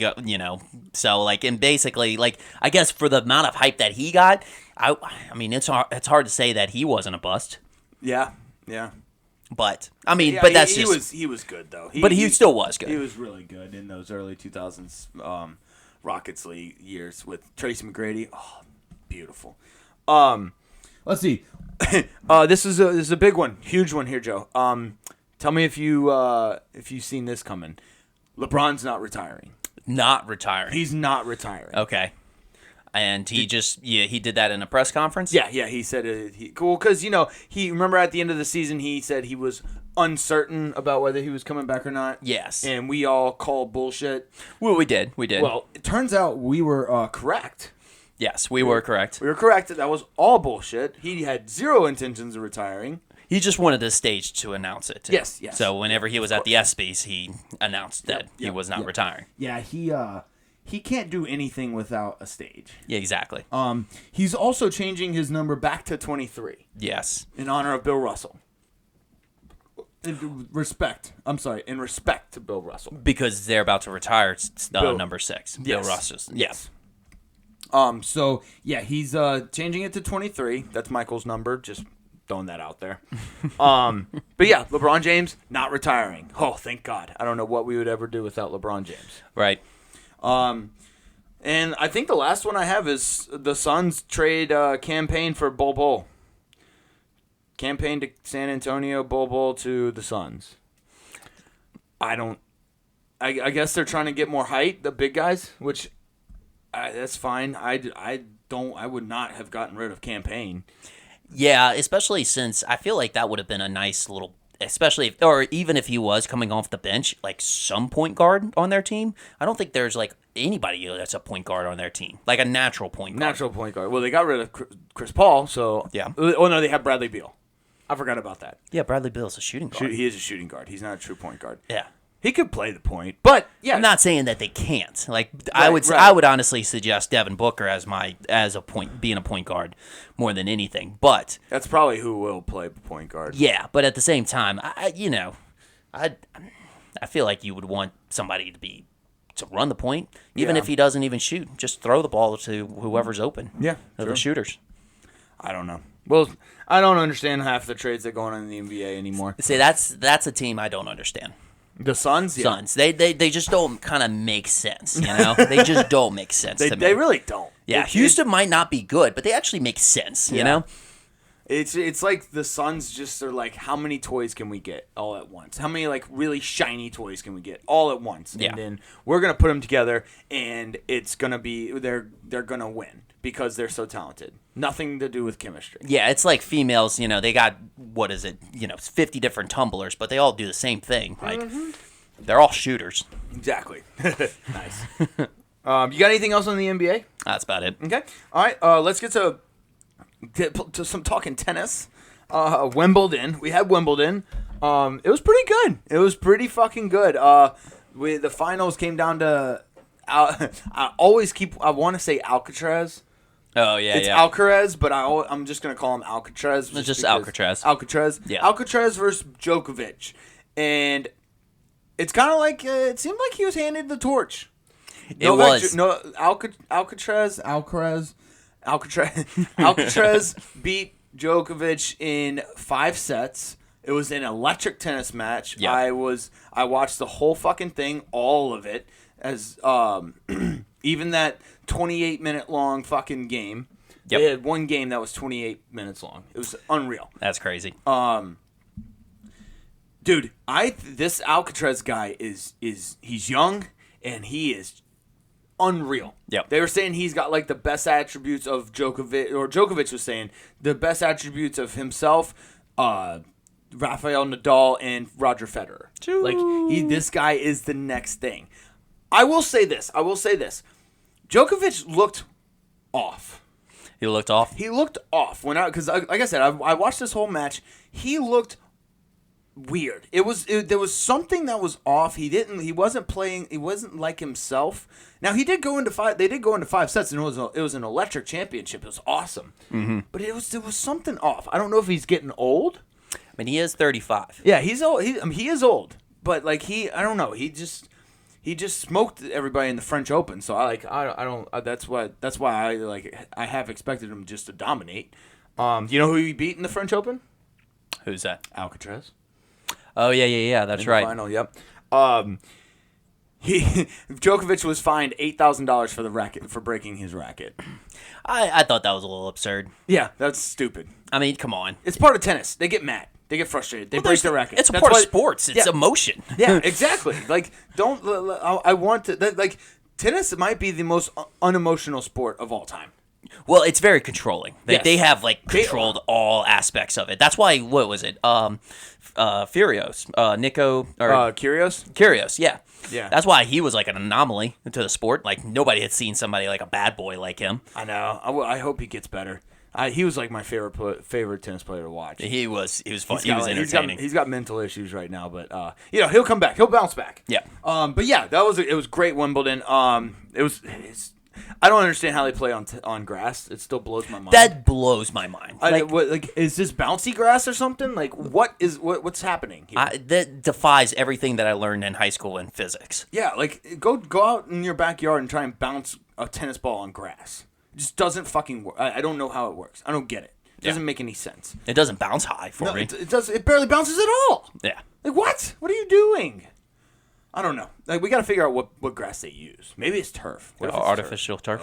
so like, and basically, like, I guess for the amount of hype that he got, I mean, it's hard to say that he wasn't a bust. Yeah. But I mean, but that's he was good though. He still was good. He was really good in those early 2000s Rockets League years with Tracy McGrady. Oh, beautiful. Let's see. This is a big one, huge one here, Joe. Tell me if you've seen this coming. LeBron's not retiring. Not retiring. He's not retiring. Okay. And he he did that in a press conference? Yeah, he said it. Cool, because, he, remember at the end of the season, he said he was uncertain about whether he was coming back or not? Yes. And we all called bullshit. Well, we did. Well, it turns out we were correct. Yes, we were correct. We were correct. That was all bullshit. He had zero intentions of retiring. He just wanted the stage to announce it, too. Yes. So whenever he was at the ESPYs, he announced that he was not retiring. Yeah, he can't do anything without a stage. Yeah, exactly. He's also changing his number back to 23. Yes. In honor of Bill Russell. In respect to Bill Russell. Because they're about to retire number 6. Yes. Bill Russell's. Yes. So, he's changing it to 23. That's Michael's number. Just throwing that out there. But yeah, LeBron James not retiring. Oh, thank God. I don't know what we would ever do without LeBron James. Right. And I think the last one I have is the Suns trade campaign for Bol. Campaign to San Antonio, Bol to the Suns. I guess they're trying to get more height, the big guys, which that's fine. I would not have gotten rid of campaign. Yeah, especially since I feel like that would have been a nice little, or even if he was coming off the bench, like some point guard on their team. I don't think there's like anybody that's a point guard on their team, like a natural point guard. Natural point guard. Well, they got rid of Chris Paul, so yeah. Oh no, they have Bradley Beal. I forgot about that. Yeah, Bradley Beal's a shooting guard. He is a shooting guard. He's not a true point guard. Yeah. He could play the point, but yeah, I'm not saying that they can't. Like right. I would honestly suggest Devin Booker being a point guard more than anything. But that's probably who will play point guard. Yeah, but at the same time, I feel like you would want somebody to run the point, even if he doesn't even shoot. Just throw the ball to whoever's open. Yeah, the shooters. I don't know. Well, I don't understand half the trades that go on in the NBA anymore. See, that's a team I don't understand. The Suns? Yeah. Suns. They just don't kind of make sense, you know? They just don't make sense to me. They really don't. Yeah, Houston might not be good, but they actually make sense, you know? It's like the Suns just are like, how many toys can we get all at once? How many like really shiny toys can we get all at once? Yeah. And then we're going to put them together, and it's going to be, they're going to win because they're so talented. Nothing to do with chemistry. Yeah, it's like females, they got, 50 different tumblers, but they all do the same thing. Like, they're all shooters. Exactly. Nice. You got anything else on the NBA? That's about it. Okay. All right. Let's get to some talking tennis. Wimbledon. We had Wimbledon. It was pretty good. It was pretty fucking good. The finals came down to, I want to say Alcatraz. Oh, yeah, it's Alcaraz, but I'm just going to call him Alcatraz. It's just Alcatraz. Alcatraz. Yeah. Alcatraz versus Djokovic. And it's kind of like, it seemed like he was handed the torch. Alcatraz beat Djokovic in 5 sets. It was an electric tennis match. Yeah. I watched the whole fucking thing, all of it, as even that 28-minute long fucking game. Yep. They had one game that was 28 minutes long. It was unreal. That's crazy. Dude, this Alcatraz guy is he's young and he is unreal. Yep. They were saying he's got like the best attributes of Djokovic, or Djokovic was saying the best attributes of himself, Rafael Nadal and Roger Federer. Like this guy is the next thing. I will say this. Djokovic looked off. He looked off? He looked off because like I said, I watched this whole match. He looked weird. There was something that was off. He wasn't playing. He wasn't like himself. Now he did go into 5. They did go into 5 sets, and it was an electric championship. It was awesome. Mm-hmm. But there was something off. I don't know if he's getting old. I mean, he is 35. Yeah, he's old. He is old. But like I don't know. He just smoked everybody in the French Open. So I don't. That's why I have expected him just to dominate. Do you know who he beat in the French Open? Who's that? Alcatraz. Oh yeah. That's right. Final, yep. Djokovic was fined $8,000 for breaking his racket. I thought that was a little absurd. Yeah, that's stupid. I mean, come on. It's part of tennis. They get mad. They get frustrated. They break their racket. It's a part of sports. It's emotion. Yeah, exactly. Like, don't. I want to. Like, tennis might be the most unemotional sport of all time. Well, it's very controlling. They have like They controlled all aspects of it. That's why. What was it? Furios, Nico or Kyrgios. yeah. Yeah. That's why he was like an anomaly to the sport. Like nobody had seen somebody like a bad boy like him. I know. I hope he gets better. He was like my favorite tennis player to watch. He was fun. He was entertaining. He's got mental issues right now, but he'll come back. He'll bounce back. Yeah. But yeah, it was great Wimbledon. I don't understand how they play on grass. It still blows my mind. That blows my mind. Is this bouncy grass or something? Like what's happening here? That defies everything that I learned in high school in physics. Yeah, like go out in your backyard and try and bounce a tennis ball on grass. It just doesn't fucking work. I don't know how it works. I don't get it. It doesn't make any sense. It doesn't bounce high for me. It does. It barely bounces at all. Yeah. Like what? What are you doing? I don't know. Like we got to figure out what grass they use. Maybe it's turf. What if it's artificial turf?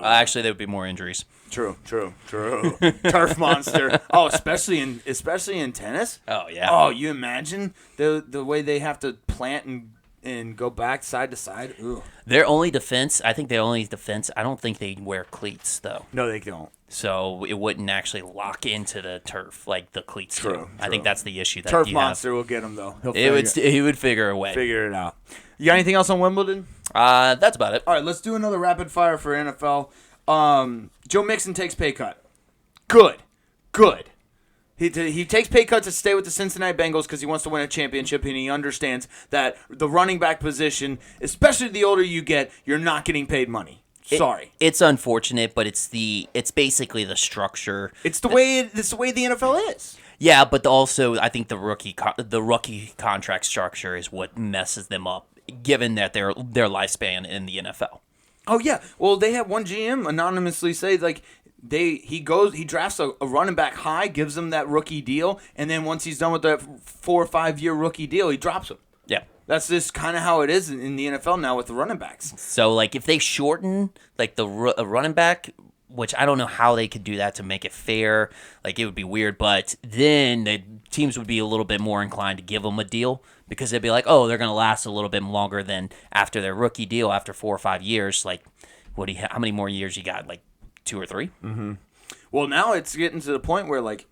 Actually, there would be more injuries. True. Turf monster. Oh, especially in tennis. Oh yeah. Oh, you imagine the way they have to plant and go back side to side. Ooh. Their only defense, I don't think they wear cleats though. No, they don't. So it wouldn't actually lock into the turf like the cleats do. I think that's the issue. That Turf monster will get him though. He would figure a way. Figure it out. You got anything else on Wimbledon? That's about it. All right, let's do another rapid fire for NFL. Joe Mixon takes pay cut. Good. He takes pay cut to stay with the Cincinnati Bengals because he wants to win a championship, and he understands that the running back position, especially the older you get, you're not getting paid money. Sorry, it's unfortunate, but it's basically the structure. It's the way the NFL is. Yeah, but also I think the rookie contract structure is what messes them up, given that their lifespan in the NFL. Oh yeah, well they have one GM anonymously say like he drafts a running back high, gives him that rookie deal, and then once he's done with that 4 or 5 year rookie deal, he drops him. Yeah. That's just kind of how it is in the NFL now with the running backs. So, like, if they shorten, like, the running back, which I don't know how they could do that to make it fair, like, it would be weird, but then the teams would be a little bit more inclined to give them a deal because they'd be like, oh, they're going to last a little bit longer than after their rookie deal after 4 or 5 years. Like, how many more years you got? Like, 2 or 3? Mm-hmm. Well, now it's getting to the point where, like,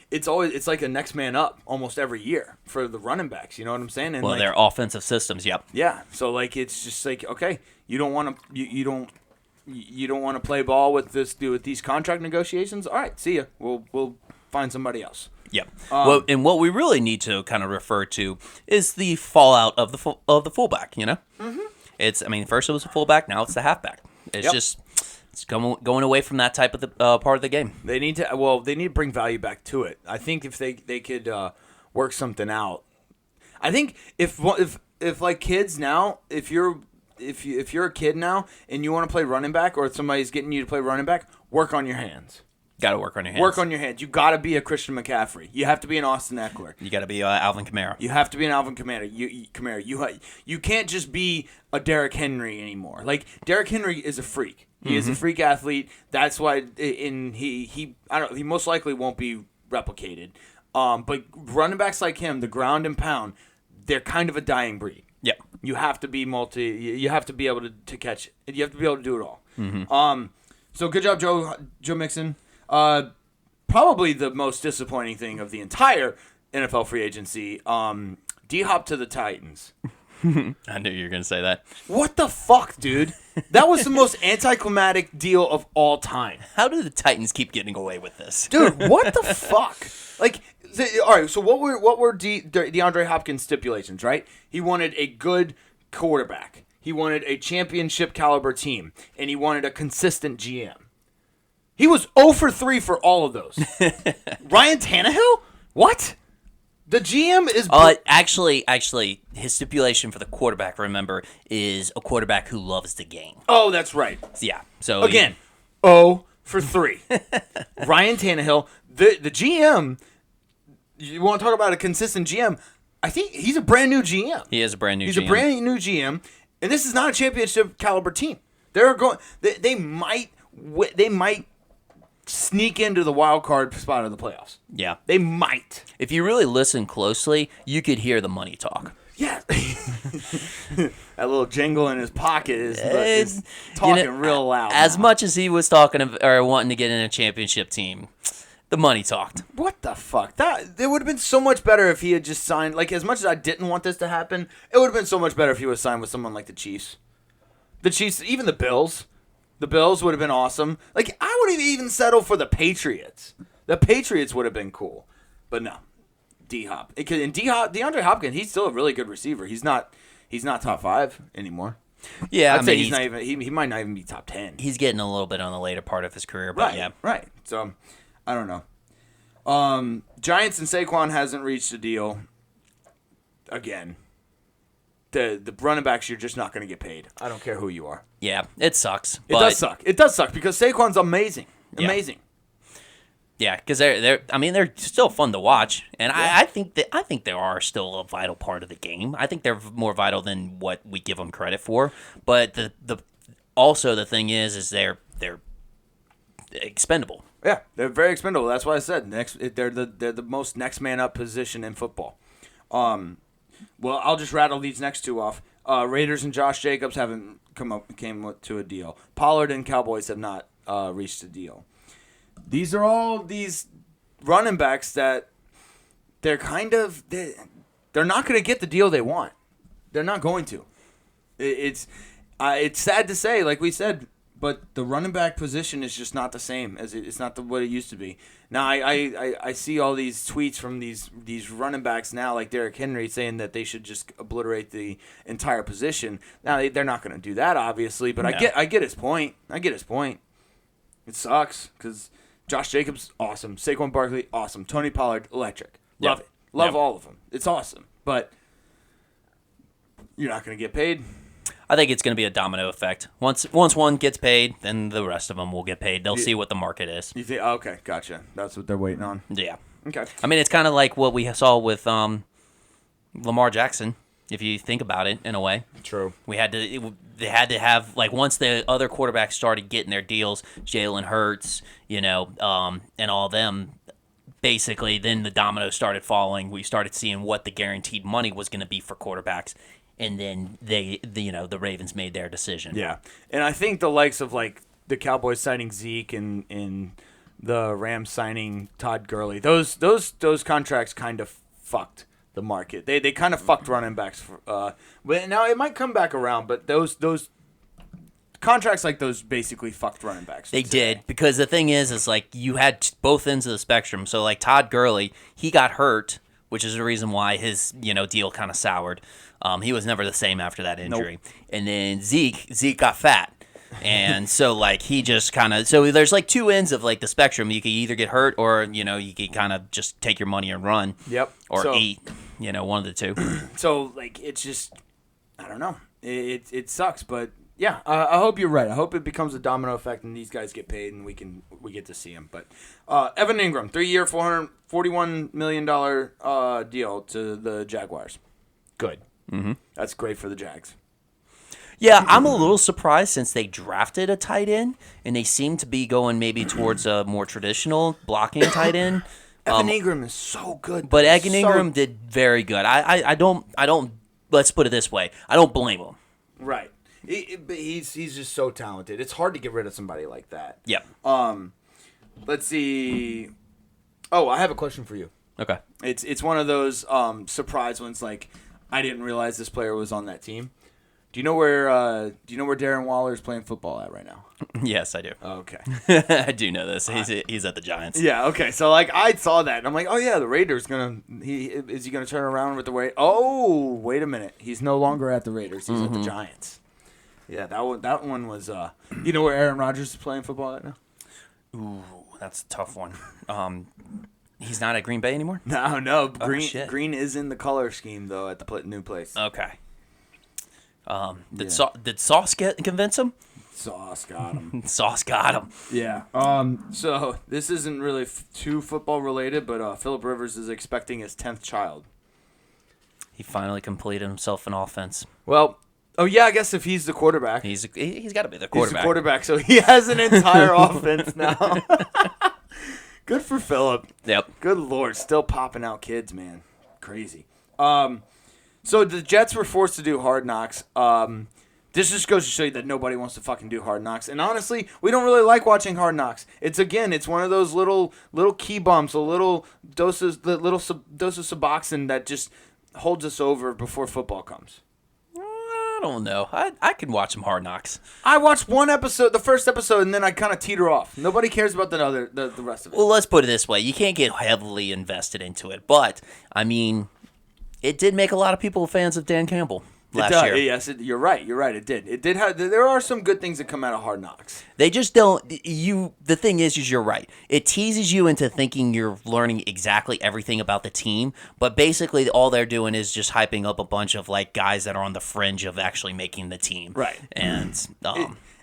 it's like a next man up almost every year for the running backs. You know what I'm saying? And their offensive systems, yep. Yeah. So like it's just like okay, you don't want to you don't want to play ball with these contract negotiations. All right, see ya. We'll find somebody else. Yep. And what we really need to kind of refer to is the fallout of the fullback. You know, first it was a fullback, now it's the halfback. It's going away from that type of the part of the game. They need to bring value back to it. I think if they could work something out. I think if like kids now, if you're a kid now and you want to play running back or somebody's getting you to play running back, work on your hands. Got to work on your hands. Work on your hands. You got to be a Christian McCaffrey. You have to be an Austin Eckler. You got to be Alvin Kamara. You have to be an Alvin Kamara. You can't just be a Derrick Henry anymore. Like Derrick Henry is a freak. He is a freak athlete. That's why he most likely won't be replicated. But running backs like him, the ground and pound, they're kind of a dying breed. Yeah. You have to be you have to be able to catch it. You have to be able to do it all. Mm-hmm. So good job, Joe Mixon. Probably the most disappointing thing of the entire NFL free agency. D-Hop to the Titans. I knew you were going to say that. What the fuck, dude? That was the most anticlimactic deal of all time. How do the Titans keep getting away with this? Dude, what the fuck? Like, all right, so what were DeAndre Hopkins' stipulations, right? He wanted a good quarterback. He wanted a championship caliber team. And he wanted a consistent GM. He was 0 for 3 for all of those. Ryan Tannehill? What? The GM is... Actually, his stipulation for the quarterback, remember, is a quarterback who loves the game. Oh, that's right. Yeah. So again, 0 for 3. Ryan Tannehill, the GM, you want to talk about a consistent GM, I think he's a brand new GM. He is a brand new GM. He's a brand new GM, and this is not a championship caliber team. They might sneak into the wild card spot of the playoffs. Yeah. They might. If you really listen closely, you could hear the money talk. Yeah. That little jingle in his pocket is talking real loud. As much as he was talking or wanting to get in a championship team, the money talked. What the fuck? It would have been so much better if he had just signed. Like, as much as I didn't want this to happen, it would have been so much better if he was signed with someone like the Chiefs. The Chiefs, even the Bills. The Bills would have been awesome. Like, I would have even settled for the Patriots. The Patriots would have been cool. But no. D-Hop. And DeAndre Hopkins, he's still a really good receiver. He's not top 5 anymore. Yeah, I'd say he's not even. He might not even be top 10. He's getting a little bit on the later part of his career, but yeah. Right. So, I don't know. Giants and Saquon hasn't reached a deal. Again, the running backs, you're just not going to get paid. I don't care who you are. Yeah, it sucks. It does suck. It does suck because Saquon's amazing. Yeah. Amazing. Yeah, because they're still fun to watch, and I think they are still a vital part of the game. I think they're more vital than what we give them credit for. But the thing is they're expendable. Yeah, they're very expendable. That's why I said they're the most next man up position in football. Well, I'll just rattle these next two off. Raiders and Josh Jacobs haven't came to a deal. Pollard and Cowboys have not reached a deal. These are all these running backs that they're not going to get the deal they want. They're not going to. It's sad to say, like we said, but the running back position is just not the same as it's not what it used to be. Now I see all these tweets from these running backs now, like Derrick Henry, saying that they should just obliterate the entire position. Now they're not going to do that, obviously, but no. I get his point. It sucks because Josh Jacobs, awesome. Saquon Barkley, awesome. Tony Pollard, electric. Love it. Love all of them. It's awesome. But you're not going to get paid. I think it's going to be a domino effect. Once one gets paid, then the rest of them will get paid. They'll see what the market is. You think? Okay, gotcha. That's what they're waiting on. Yeah. Okay. I mean, it's kind of like what we saw with Lamar Jackson, if you think about it in a way. True. They had to have, like, once the other quarterbacks started getting their deals, Jalen Hurts, and all them, basically then the dominoes started falling. We started seeing what the guaranteed money was going to be for quarterbacks, and then the Ravens made their decision. Yeah. And I think the likes of, like, the Cowboys signing Zeke and the Rams signing Todd Gurley, those contracts kind of fucked the market. They kind of fucked running backs. But now it might come back around, but those contracts like those basically fucked running backs. They did, because the thing is like you had both ends of the spectrum. So like Todd Gurley, he got hurt, which is the reason why his deal kind of soured. He was never the same after that injury. Nope. And then Zeke got fat. And so, like, he just kind of... So, there's, like, two ends of, like, the spectrum. You could either get hurt or, you could kind of just take your money and run. Yep. Or eat. One of the two. So, like, it's just... I don't know. It sucks, but, yeah, I hope you're right. I hope it becomes a domino effect and these guys get paid and we get to see them. But Evan Ingram, 3-year, $441 million deal to the Jaguars. Good. Mm-hmm. That's great for the Jags. Yeah, I'm a little surprised since they drafted a tight end, and they seem to be going maybe towards a more traditional blocking tight end. Evan Ingram is so good. But Evan Ingram did very good. I don't, let's put it this way, I don't blame him. Right. But he's just so talented. It's hard to get rid of somebody like that. Yep. Let's see. Oh, I have a question for you. Okay. It's one of those surprise ones, like, I didn't realize this player was on that team. Do you know where Darren Waller is playing football at right now? Yes, I do. Okay. I do know this. He's at the Giants. Yeah, okay. So, like, I saw that, and I'm like, oh, yeah, the Raiders is he going to turn around with the way? Oh, wait a minute. He's no longer at the Raiders. He's at the Giants. Yeah, that one was, you know where Aaron Rodgers is playing football at now? Ooh, that's a tough one. He's not at Green Bay anymore? No. Green is in the color scheme, though, at the new place. Okay. Did Sauce convince him? Sauce got him. Sauce got him. Yeah. So this isn't really too football related, but Phillip Rivers is expecting his 10th child. He finally completed himself an offense. Well, oh yeah, I guess if he's the quarterback, he's got to be the quarterback. He's the quarterback, so he has an entire offense now. Good for Philip. Yep. Good Lord. Still popping out kids, man. Crazy. So the Jets were forced to do Hard Knocks. This just goes to show you that nobody wants to fucking do Hard Knocks. And honestly, we don't really like watching Hard Knocks. It's one of those little key bumps, a little doses of Suboxone that just holds us over before football comes. I don't know. I can watch some Hard Knocks. I watched one episode, the first episode, and then I kind of teeter off. Nobody cares about the rest of it. Well, let's put it this way. You can't get heavily invested into it. But, I mean, it did make a lot of people fans of Dan Campbell. Last year. Yes, you're right. It did. It did have. There are some good things that come out of Hard Knocks. They just don't. The thing is you're right. It teases you into thinking you're learning exactly everything about the team, but basically all they're doing is just hyping up a bunch of like guys that are on the fringe of actually making the team. Right. And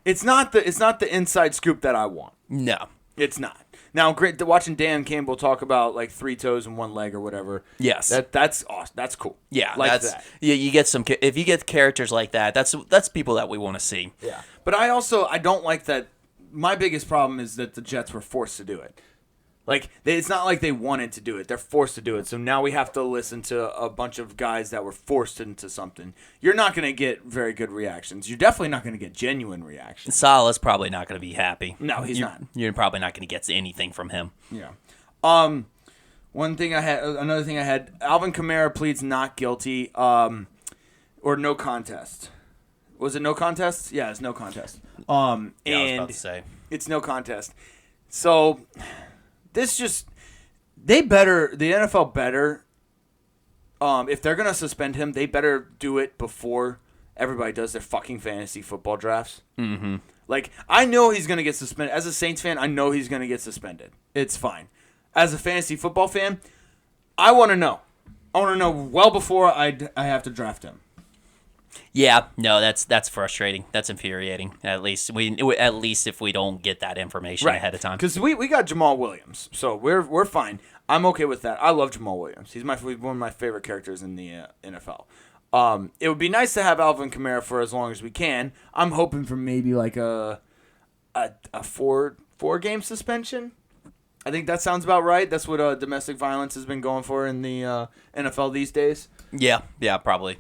it's not the inside scoop that I want. No, it's not. Now, great watching Dan Campbell talk about like 3 toes and 1 leg or whatever. Yes, that's awesome. That's cool. Yeah, that. Yeah, you get some. If you get characters like that, that's people that we want to see. Yeah, but I don't like that. My biggest problem is that the Jets were forced to do it. Like it's not like they wanted to do it; they're forced to do it. So now we have to listen to a bunch of guys that were forced into something. You're not going to get very good reactions. You're definitely not going to get genuine reactions. Salah's probably not going to be happy. No, he's not. You're probably not going to get anything from him. Yeah. Another thing I had. Alvin Kamara pleads not guilty. Or no contest. Was it no contest? Yeah, it's no contest. Yeah, I was about to say it's no contest. So. The NFL better, if they're going to suspend him, they better do it before everybody does their fucking fantasy football drafts. Mm-hmm. Like, I know he's going to get suspended. As a Saints fan, I know he's going to get suspended. It's fine. As a fantasy football fan, I want to know. I want to know well before I have to draft him. Yeah, no, that's frustrating. That's infuriating. At least if we don't get that information ahead of time. Because we got Jamal Williams, so we're fine. I'm okay with that. I love Jamal Williams. He's one of my favorite characters in the NFL. It would be nice to have Alvin Kamara for as long as we can. I'm hoping for maybe like a 4-game suspension. I think that sounds about right. That's what domestic violence has been going for in the NFL these days. Yeah, probably.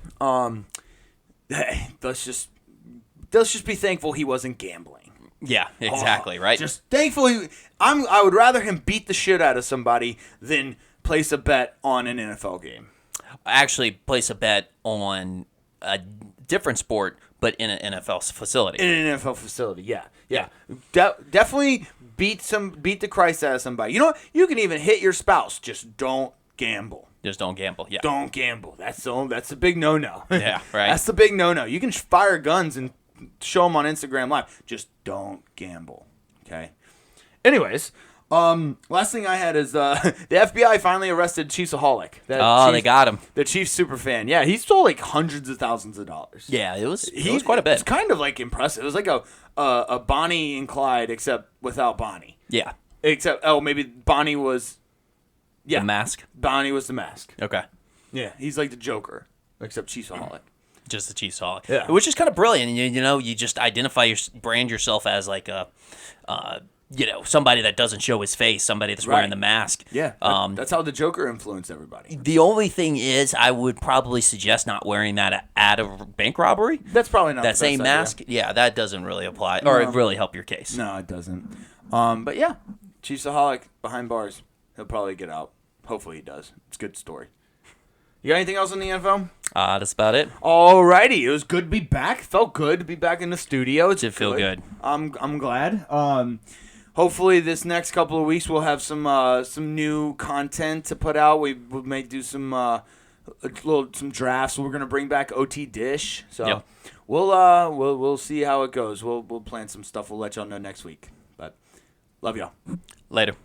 Hey, let's just be thankful he wasn't gambling. Yeah, exactly, right? Just thankfully, I would rather him beat the shit out of somebody than place a bet on an NFL game. Actually, place a bet on a different sport, but in an NFL facility. In an NFL facility, yeah. Definitely beat the Christ out of somebody. You know what? You can even hit your spouse. Just don't gamble. Just don't gamble. Yeah. Don't gamble. That's the big no-no. Yeah, right. That's the big no-no. You can fire guns and show them on Instagram Live. Just don't gamble. Okay. Anyways, last thing I had is the FBI finally arrested Chiefsaholic. They got him. The Chiefs superfan. Yeah, he stole like hundreds of thousands of dollars. Yeah, it was quite a bit. It's kind of like impressive. It was like a Bonnie and Clyde except without Bonnie. Yeah. Except maybe Bonnie was. Yeah. The mask? Bonnie was the mask. Okay. Yeah, he's like the Joker, except Chiefsaholic. Just the Chiefsaholic. Yeah. Which is kind of brilliant. You just identify brand yourself as like a, somebody that doesn't show his face, somebody that's wearing the mask. Yeah. That's how the Joker influenced everybody. The only thing is, I would probably suggest not wearing that at a bank robbery. That's probably not that same mask. Yeah, that doesn't really apply or really help your case. No, it doesn't. But yeah, Chiefsaholic behind bars. He'll probably get out. Hopefully he does. It's a good story. You got anything else on the NFL? That's about it. Alrighty, it was good to be back. Felt good to be back in the studio. It did feel good. I'm glad. Hopefully this next couple of weeks we'll have some new content to put out. We may do some drafts. We're gonna bring back OT Dish. So yep. we'll see how it goes. We'll plan some stuff. We'll let y'all know next week. But love y'all. Later.